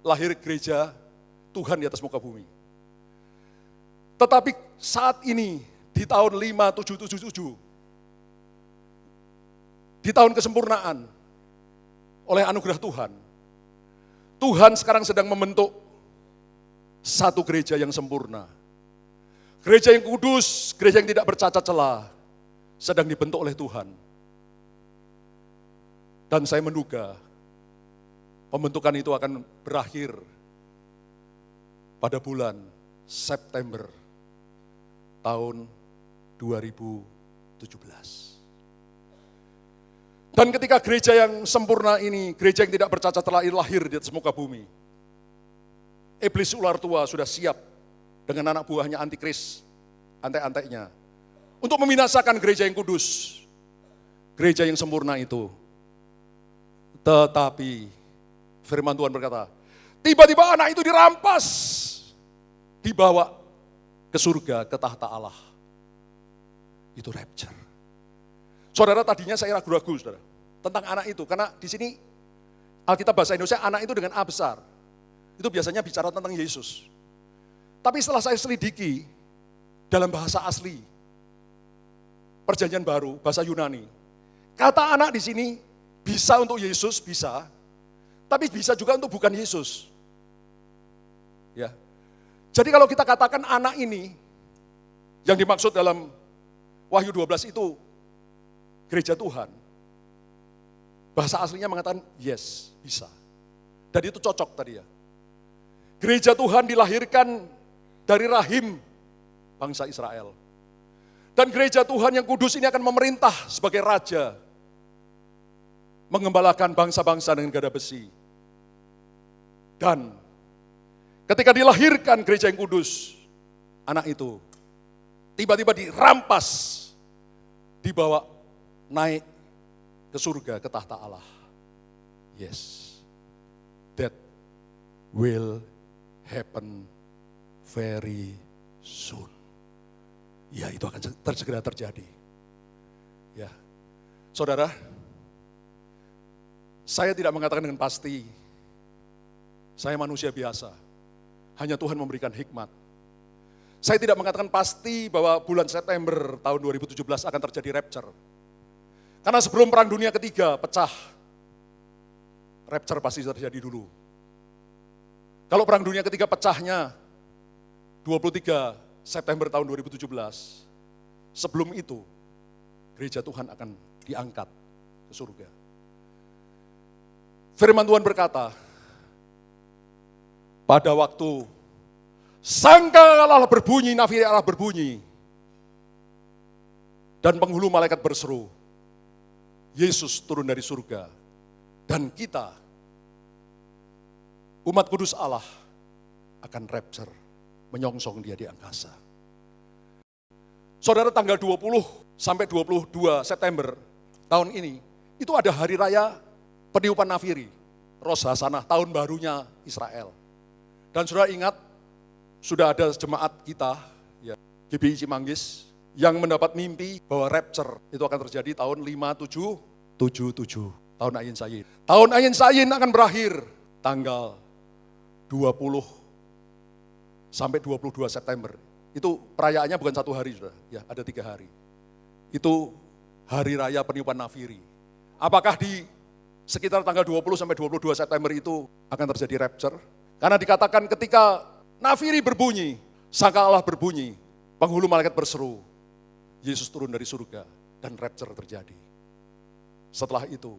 lahir gereja Tuhan di atas muka bumi. Tetapi saat ini, di tahun 5777, di tahun kesempurnaan, oleh anugerah Tuhan, Tuhan sekarang sedang membentuk satu gereja yang sempurna. Gereja yang kudus, gereja yang tidak bercacat celah, sedang dibentuk oleh Tuhan. Dan saya menduga, pembentukan itu akan berakhir pada bulan September tahun 2017. Dan ketika gereja yang sempurna ini, gereja yang tidak bercacat celah lahir di atas muka bumi, iblis ular tua sudah siap dengan anak buahnya antikris, antek-anteknya, untuk membinasakan gereja yang kudus, gereja yang sempurna itu. Tetapi firman Tuhan berkata, tiba-tiba anak itu dirampas, dibawa ke surga, ke tahta Allah. Itu rapture. Saudara, tadinya saya ragu-ragu, saudara, tentang anak itu, karena di sini Alkitab bahasa Indonesia anak itu dengan A besar. Itu biasanya bicara tentang Yesus. Tapi setelah saya selidiki dalam bahasa asli Perjanjian Baru, bahasa Yunani, kata anak di sini bisa untuk Yesus, bisa, tapi bisa juga untuk bukan Yesus. Ya. Jadi kalau kita katakan anak ini yang dimaksud dalam Wahyu 12 itu gereja Tuhan, bahasa aslinya mengatakan yes, bisa. Dan itu cocok tadi ya. Gereja Tuhan dilahirkan dari rahim bangsa Israel. Dan gereja Tuhan yang kudus ini akan memerintah sebagai raja, mengembalakan bangsa-bangsa dengan gada besi. Dan ketika dilahirkan gereja yang kudus, anak itu tiba-tiba dirampas, dibawa naik ke surga, ke tahta Allah. Yes, that will happen very soon. Ya, itu akan segera terjadi. Ya, saudara, saya tidak mengatakan dengan pasti, saya manusia biasa, hanya Tuhan memberikan hikmat. Saya tidak mengatakan pasti bahwa bulan September tahun 2017 akan terjadi rapture. Karena sebelum Perang Dunia Ketiga pecah, rapture pasti terjadi dulu. Kalau Perang Dunia Ketiga pecahnya 23 September tahun 2017, sebelum itu gereja Tuhan akan diangkat ke surga. Firman Tuhan berkata, pada waktu sangkakala Allah berbunyi, nafiri Allah berbunyi, dan penghulu malaikat berseru, Yesus turun dari surga, dan kita, umat kudus Allah, akan rapture, menyongsong dia di angkasa. Saudara, tanggal 20 sampai 22 September tahun ini, itu ada hari raya peniupan nafiri, Rosh Hashanah, tahun barunya Israel. Dan saudara ingat, sudah ada jemaat kita, ya, GBI Cimanggis, yang mendapat mimpi bahwa rapture itu akan terjadi tahun 5777, tahun Ayin Sayin. Tahun Ayin Sayin akan berakhir tanggal 20 sampai 22 September. Itu perayaannya bukan satu hari, saudara. Ya, ada 3 hari. Itu hari raya peniupan nafiri. Apakah di sekitar tanggal 20 sampai 22 September itu akan terjadi rapture? Karena dikatakan ketika nafiri berbunyi, sangka Allah berbunyi, penghulu malaikat berseru, Yesus turun dari surga dan rapture terjadi. Setelah itu,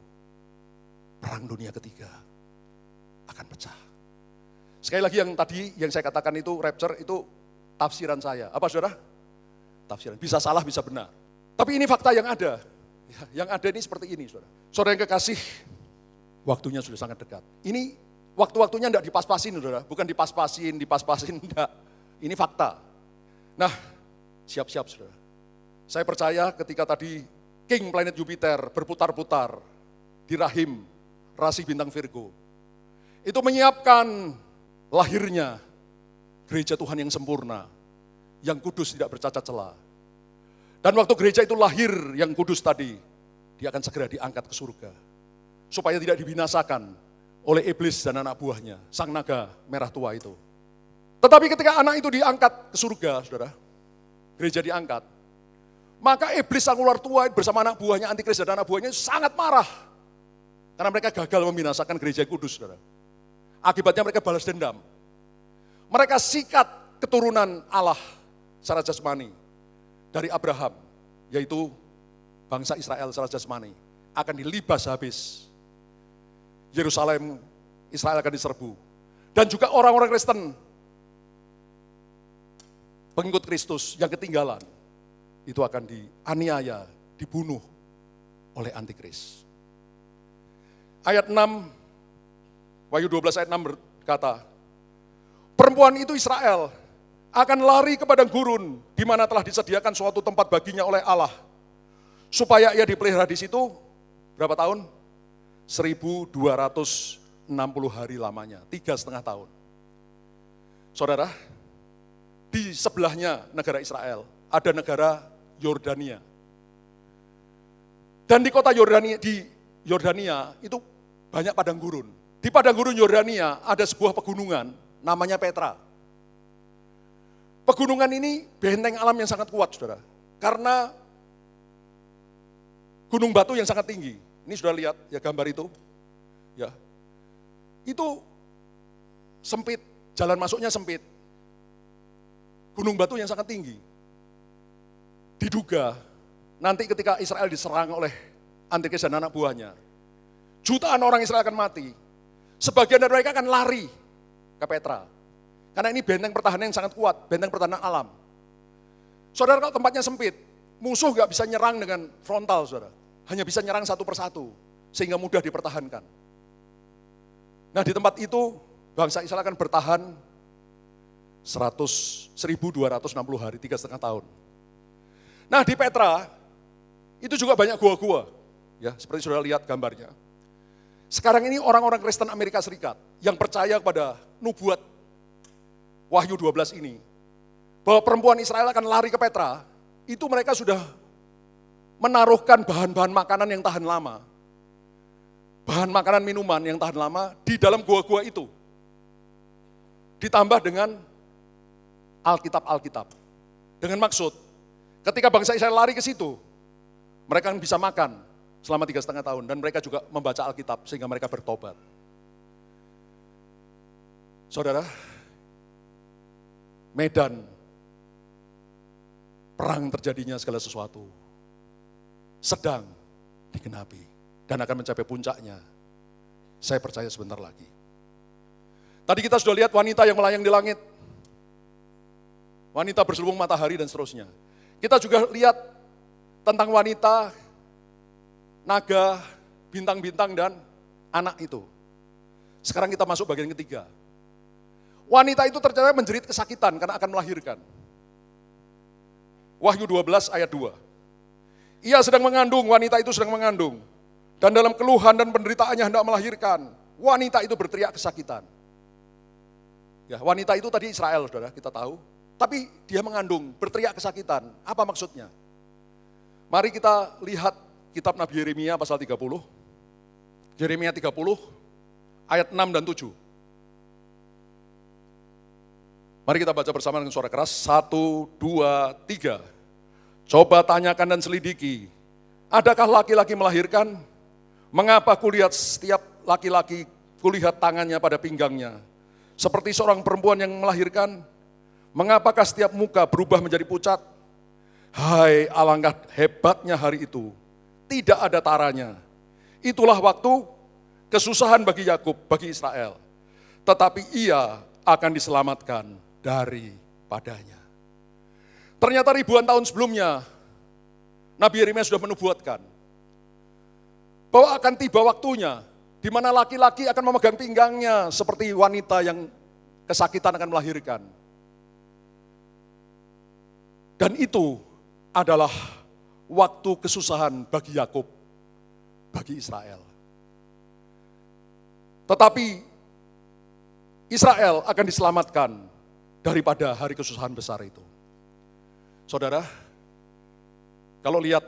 Perang Dunia Ketiga akan pecah. Sekali lagi yang tadi yang saya katakan itu rapture itu tafsiran saya. Apa saudara? Tafsiran. Bisa salah, bisa benar. Tapi ini fakta yang ada. Yang ada ini seperti ini saudara. Saudara yang kekasih, waktunya sudah sangat dekat. Ini waktu-waktunya enggak dipas-pasin saudara. Bukan dipas-pasin, enggak. Ini fakta. Nah, siap-siap saudara. Saya percaya ketika tadi King planet Jupiter berputar-putar di rahim rasi bintang Virgo. Itu menyiapkan lahirnya gereja Tuhan yang sempurna, yang kudus tidak bercacat celah. Dan waktu gereja itu lahir yang kudus tadi, dia akan segera diangkat ke surga. Supaya tidak dibinasakan oleh iblis dan anak buahnya, sang naga merah tua itu. Tetapi ketika anak itu diangkat ke surga, saudara, gereja diangkat, maka iblis sang ular tua bersama anak buahnya, antikris dan anak buahnya sangat marah. Karena mereka gagal membinasakan gereja kudus, saudara. Akibatnya mereka balas dendam. Mereka sikat keturunan Allah secara jasmani dari Abraham, yaitu bangsa Israel secara jasmani, akan dilibas habis. Yerusalem, Israel akan diserbu. Dan juga orang-orang Kristen, pengikut Kristus yang ketinggalan, itu akan dianiaya, dibunuh oleh antikris. Ayat 6, Wahyu 12 ayat 6 berkata, perempuan itu Israel akan lari ke padang gurun di mana telah disediakan suatu tempat baginya oleh Allah. Supaya ia dipelihara di situ, berapa tahun? 1260 hari lamanya, 3,5 tahun. Saudara, di sebelahnya negara Israel, ada negara Yordania. Dan di kota Yordania itu banyak padang gurun. Di padang gurun Yordania ada sebuah pegunungan namanya Petra. Pegunungan ini benteng alam yang sangat kuat, saudara. Karena gunung batu yang sangat tinggi. Ini sudah lihat ya gambar itu. Ya. Itu sempit, jalan masuknya sempit. Gunung batu yang sangat tinggi. Diduga nanti ketika Israel diserang oleh antikris dan anak buahnya, jutaan orang Israel akan mati. Sebagian dari mereka akan lari ke Petra. Karena ini benteng pertahanan yang sangat kuat, benteng pertahanan alam. Saudara, kalau tempatnya sempit, musuh gak bisa nyerang dengan frontal, saudara. Hanya bisa nyerang satu persatu, sehingga mudah dipertahankan. Nah di tempat itu, bangsa Israel akan bertahan 1260 hari, 3,5 tahun. Nah di Petra, itu juga banyak gua-gua. Ya, seperti saudara lihat gambarnya. Sekarang ini orang-orang Kristen Amerika Serikat yang percaya kepada nubuat Wahyu 12 ini, bahwa perempuan Israel akan lari ke Petra, itu mereka sudah menaruhkan bahan-bahan makanan yang tahan lama, bahan makanan minuman yang tahan lama di dalam gua-gua itu. Ditambah dengan Alkitab. Dengan maksud, ketika bangsa Israel lari ke situ, mereka bisa makan selama 3,5 tahun, dan mereka juga membaca Alkitab sehingga mereka bertobat. Saudara, medan perang terjadinya segala sesuatu sedang digenapi dan akan mencapai puncaknya. Saya percaya sebentar lagi. Tadi kita sudah lihat wanita yang melayang di langit, wanita berselubung matahari dan seterusnya. Kita juga lihat tentang wanita, naga, bintang-bintang dan anak itu. Sekarang kita masuk bagian ketiga. Wanita itu ternyata menjerit kesakitan karena akan melahirkan. Wahyu 12 ayat 2. Ia sedang mengandung, wanita itu sedang mengandung. Dan dalam keluhan dan penderitaannya hendak melahirkan, wanita itu berteriak kesakitan. Ya, wanita itu tadi Israel, saudara, kita tahu. Tapi dia mengandung, berteriak kesakitan. Apa maksudnya? Mari kita lihat kitab Nabi Yeremia pasal 30. Yeremia 30 ayat 6 dan 7. Mari kita baca bersama dengan suara keras. 1, 2, 3. Coba tanyakan dan selidiki. Adakah laki-laki melahirkan? Mengapa kulihat setiap laki-laki, kulihat tangannya pada pinggangnya? Seperti seorang perempuan yang melahirkan? Mengapakah setiap muka berubah menjadi pucat? Hai, alangkah hebatnya hari itu. Tidak ada taranya. Itulah waktu kesusahan bagi Yakub, bagi Israel. Tetapi ia akan diselamatkan daripadanya. Ternyata ribuan tahun sebelumnya, Nabi Yeremia sudah menubuatkan bahwa akan tiba waktunya di mana laki-laki akan memegang pinggangnya seperti wanita yang kesakitan akan melahirkan. Dan itu adalah waktu kesusahan bagi Yakub, bagi Israel. Tetapi Israel akan diselamatkan daripada hari kesusahan besar itu. Saudara, kalau lihat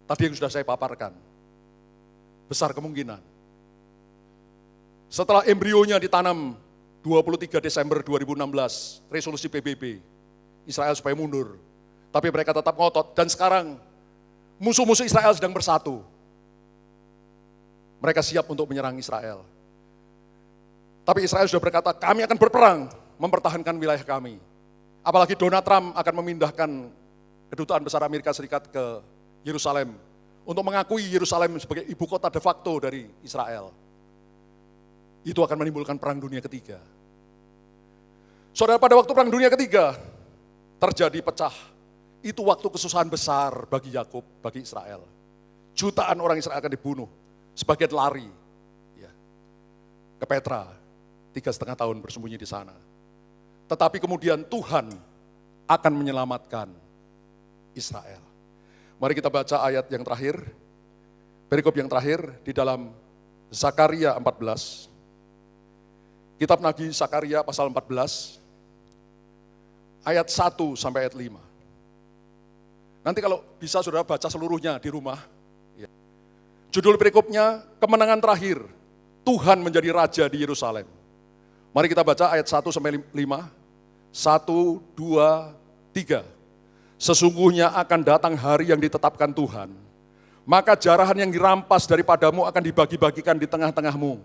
tadi yang sudah saya paparkan, besar kemungkinan setelah embrionya ditanam 23 Desember 2016, resolusi PBB, Israel supaya mundur. Tapi mereka tetap ngotot, dan sekarang musuh-musuh Israel sedang bersatu. Mereka siap untuk menyerang Israel. Tapi Israel sudah berkata, kami akan berperang, mempertahankan wilayah kami. Apalagi Donald Trump akan memindahkan kedutaan besar Amerika Serikat ke Yerusalem, untuk mengakui Yerusalem sebagai ibu kota de facto dari Israel. Itu akan menimbulkan perang dunia ketiga. Saudara, pada waktu perang dunia ketiga, terjadi pecah. Itu waktu kesusahan besar bagi Yakub, bagi Israel. Jutaan orang Israel akan dibunuh, sebagian lari ya, ke Petra, 3,5 tahun bersembunyi di sana. Tetapi kemudian Tuhan akan menyelamatkan Israel. Mari kita baca ayat yang terakhir, perikop yang terakhir di dalam Zakaria 14. Kitab Nabi Zakaria pasal 14, ayat 1 sampai ayat 5. Nanti kalau bisa saudara baca seluruhnya di rumah. Ya. Judul perikopnya, kemenangan terakhir, Tuhan menjadi Raja di Yerusalem. Mari kita baca ayat 1 sampai 5. 1, 2, 3. Sesungguhnya akan datang hari yang ditetapkan Tuhan. Maka jarahan yang dirampas daripadamu akan dibagi-bagikan di tengah-tengahmu.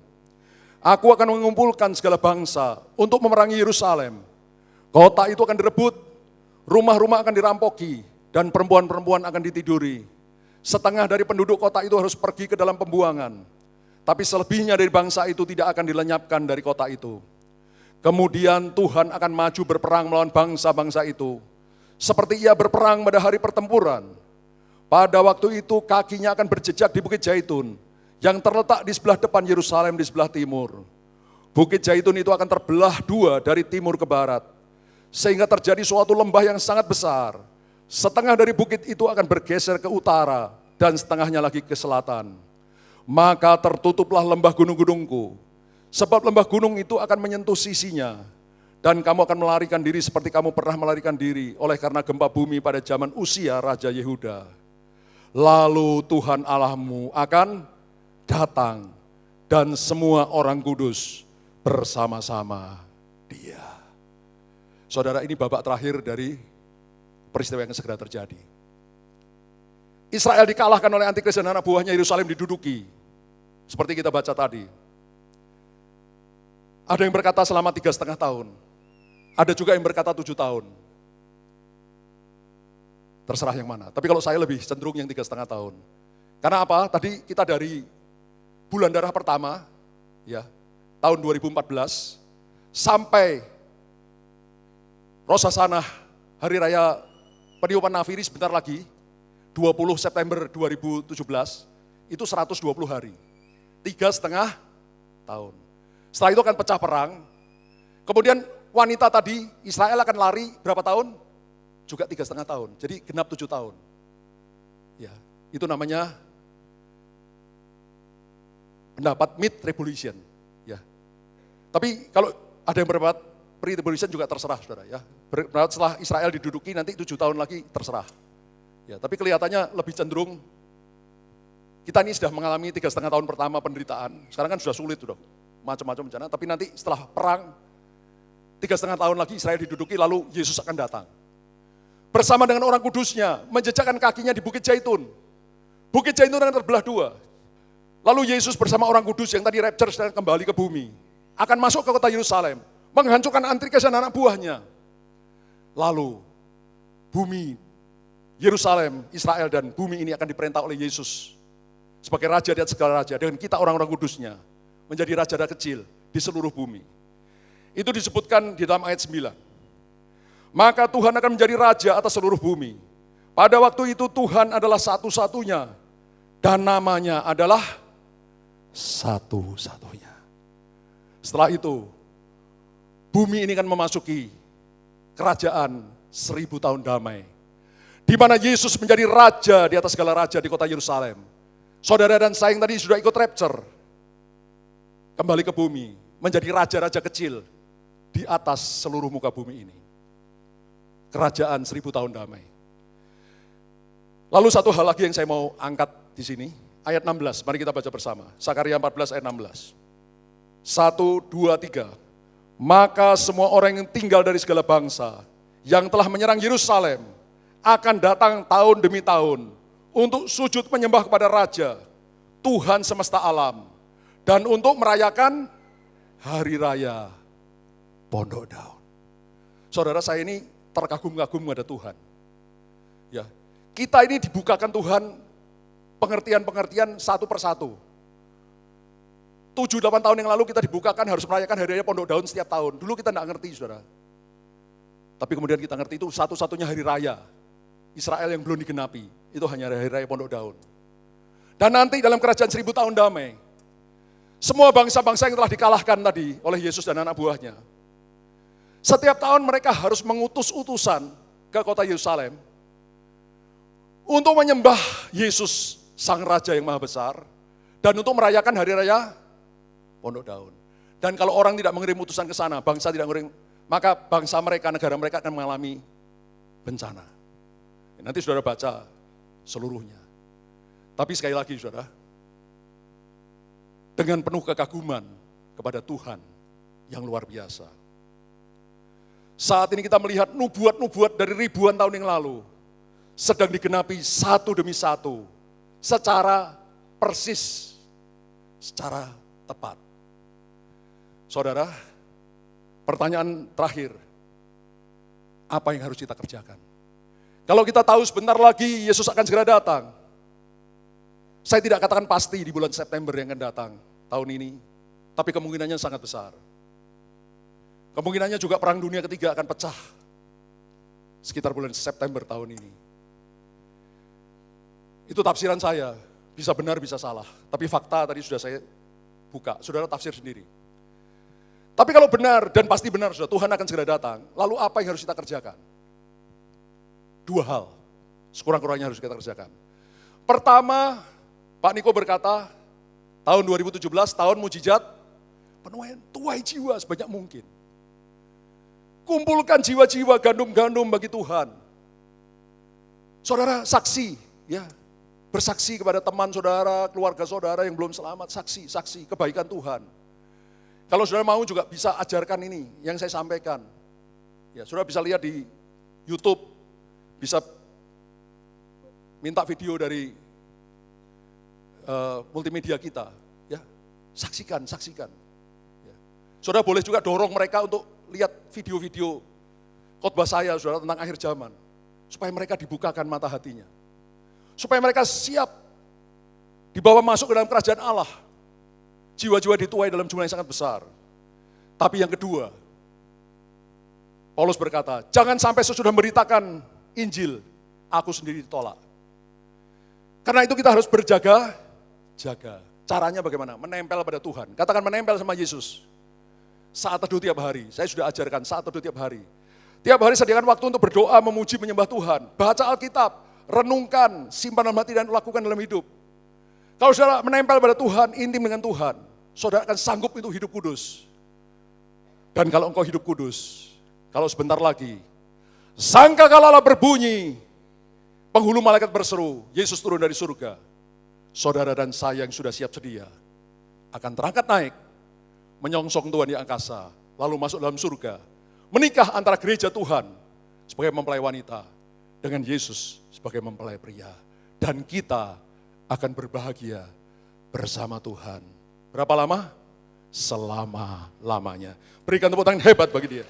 Aku akan mengumpulkan segala bangsa untuk memerangi Yerusalem. Kota itu akan direbut, rumah-rumah akan dirampoki, dan perempuan-perempuan akan ditiduri. Setengah dari penduduk kota itu harus pergi ke dalam pembuangan. Tapi selebihnya dari bangsa itu tidak akan dilenyapkan dari kota itu. Kemudian Tuhan akan maju berperang melawan bangsa-bangsa itu. Seperti ia berperang pada hari pertempuran. Pada waktu itu kakinya akan berjejak di Bukit Zaitun, yang terletak di sebelah depan Yerusalem di sebelah timur. Bukit Zaitun itu akan terbelah dua dari timur ke barat. Sehingga terjadi suatu lembah yang sangat besar. Setengah dari bukit itu akan bergeser ke utara, dan setengahnya lagi ke selatan. Maka tertutuplah lembah gunung-gunungku. Sebab lembah gunung itu akan menyentuh sisinya, dan kamu akan melarikan diri seperti kamu pernah melarikan diri oleh karena gempa bumi pada zaman Usia Raja Yehuda. Lalu Tuhan Allahmu akan datang, dan semua orang kudus bersama-sama Dia. Saudara, ini babak terakhir dari peristiwa yang segera terjadi. Israel dikalahkan oleh antikris dan anak buahnya, Yerusalem diduduki. Seperti kita baca tadi. Ada yang berkata selama 3,5 tahun. Ada juga yang berkata 7 tahun. Terserah yang mana. Tapi kalau saya lebih cenderung yang 3,5 tahun. Karena apa? Tadi kita dari bulan darah pertama, ya, tahun 2014, sampai Rosh Hashanah, Hari Raya Peniupan Nafiri sebentar lagi, 20 September 2017, itu 120 hari. 3,5 tahun. Setelah itu akan pecah perang. Kemudian wanita tadi, Israel akan lari berapa tahun? Juga 3,5 tahun. Jadi genap 7 tahun. Ya, itu namanya pendapat mid-tribulation. Ya. Tapi kalau ada yang berpendapat pre-tribulation juga terserah, saudara. Ya. Berpendapat setelah Israel diduduki nanti 7 tahun lagi terserah. Ya, tapi kelihatannya lebih cenderung kita ini sudah mengalami 3,5 tahun pertama penderitaan. Sekarang kan sudah sulit, sudah macam-macam bencana. Tapi nanti setelah perang 3,5 tahun lagi Israel diduduki, lalu Yesus akan datang. Bersama dengan orang kudusnya, menjejakkan kakinya di Bukit Zaitun. Bukit Zaitun akan terbelah dua. Lalu Yesus bersama orang kudus yang tadi rapture dan kembali ke bumi, akan masuk ke kota Yerusalem, menghancurkan antikris dan anak buahnya. Lalu bumi, Yerusalem, Israel dan bumi ini akan diperintah oleh Yesus sebagai raja di atas segala raja, dengan kita orang-orang kudusnya. menjadi raja-raja kecil di seluruh bumi. Itu disebutkan di dalam ayat 9. Maka Tuhan akan menjadi raja atas seluruh bumi. Pada waktu itu Tuhan adalah satu-satunya dan namanya adalah satu-satunya. Setelah itu, bumi ini akan memasuki kerajaan 1000 tahun damai. Di mana Yesus menjadi raja di atas segala raja di kota Yerusalem. Saudara dan saya yang tadi sudah ikut rapture, kembali ke bumi, menjadi raja-raja kecil di atas seluruh muka bumi ini. Kerajaan 1000 tahun damai. Lalu satu hal lagi yang saya mau angkat di sini, ayat 16, mari kita baca bersama. Sakaria 14 ayat 16. 1, 2, 3. Maka semua orang yang tinggal dari segala bangsa, yang telah menyerang Yerusalem, akan datang tahun demi tahun, untuk sujud menyembah kepada Raja, Tuhan semesta alam, dan untuk merayakan hari raya Pondok Daun. Saudara, saya ini terkagum-kagum kepada Tuhan. Ya, kita ini dibukakan Tuhan pengertian-pengertian satu persatu. 7-8 tahun yang lalu kita dibukakan harus merayakan hari raya Pondok Daun setiap tahun. Dulu kita tidak ngerti, saudara. Tapi kemudian kita ngerti itu satu-satunya hari raya Israel yang belum digenapi. Itu hanya hari raya Pondok Daun. Dan nanti dalam kerajaan 1000 tahun damai, semua bangsa-bangsa yang telah dikalahkan tadi oleh Yesus dan anak buahnya, setiap tahun mereka harus mengutus utusan ke kota Yerusalem untuk menyembah Yesus, Sang Raja yang Maha Besar, dan untuk merayakan hari raya Pondok Daun. Dan kalau orang tidak mengirim utusan ke sana, bangsa tidak mengirim, maka bangsa mereka, negara mereka akan mengalami bencana. Nanti saudara baca seluruhnya. Tapi sekali lagi saudara, dengan penuh kekaguman kepada Tuhan yang luar biasa. Saat ini kita melihat nubuat-nubuat dari ribuan tahun yang lalu sedang digenapi satu demi satu secara persis, secara tepat. Saudara, pertanyaan terakhir, apa yang harus kita kerjakan? Kalau kita tahu sebentar lagi Yesus akan segera datang, saya tidak katakan pasti di bulan September yang akan datang tahun ini, tapi kemungkinannya sangat besar. Kemungkinannya juga perang dunia ketiga akan pecah sekitar bulan September tahun ini. Itu tafsiran saya, bisa benar bisa salah, tapi fakta tadi sudah saya buka, saudara tafsir sendiri. Tapi kalau benar dan pasti benar, saudara, Tuhan akan segera datang, lalu apa yang harus kita kerjakan? 2 hal, sekurang-kurangnya harus kita kerjakan. Pertama, Pak Niko berkata, tahun 2017, tahun mujizat, penuaian tuai jiwa sebanyak mungkin. Kumpulkan jiwa-jiwa gandum-gandum bagi Tuhan. Saudara saksi, ya, bersaksi kepada teman saudara, keluarga saudara yang belum selamat, saksi kebaikan Tuhan. Kalau saudara mau juga bisa ajarkan ini yang saya sampaikan. Ya, saudara bisa lihat di YouTube, bisa minta video dari multimedia kita, ya, saksikan. Ya. Saudara boleh juga dorong mereka untuk lihat video-video khotbah saya, saudara, tentang akhir zaman, supaya mereka dibukakan mata hatinya, supaya mereka siap dibawa masuk ke dalam kerajaan Allah. Jiwa-jiwa dituai dalam jumlah yang sangat besar. Tapi yang kedua, Paulus berkata, jangan sampai sesudah memberitakan Injil, aku sendiri ditolak. Karena itu kita harus berjaga-jaga. Caranya bagaimana? Menempel pada Tuhan. Katakan menempel sama Yesus. Saat teduh tiap hari, saya sudah ajarkan saat teduh tiap hari. Tiap hari sediakan waktu untuk berdoa, memuji, menyembah Tuhan. Baca Alkitab, renungkan, simpan dalam hati dan lakukan dalam hidup. Kalau saudara menempel pada Tuhan, intim dengan Tuhan, saudara akan sanggup untuk hidup kudus. Dan kalau engkau hidup kudus, kalau sebentar lagi, sangkakala berbunyi, penghulu malaikat berseru, Yesus turun dari surga. Saudara dan saya yang sudah siap sedia, akan terangkat naik, menyongsong Tuhan di angkasa, lalu masuk dalam surga, menikah antara gereja Tuhan sebagai mempelai wanita, dengan Yesus sebagai mempelai pria. Dan kita akan berbahagia bersama Tuhan. Berapa lama? Selama-lamanya. Berikan tepuk tangan hebat bagi dia.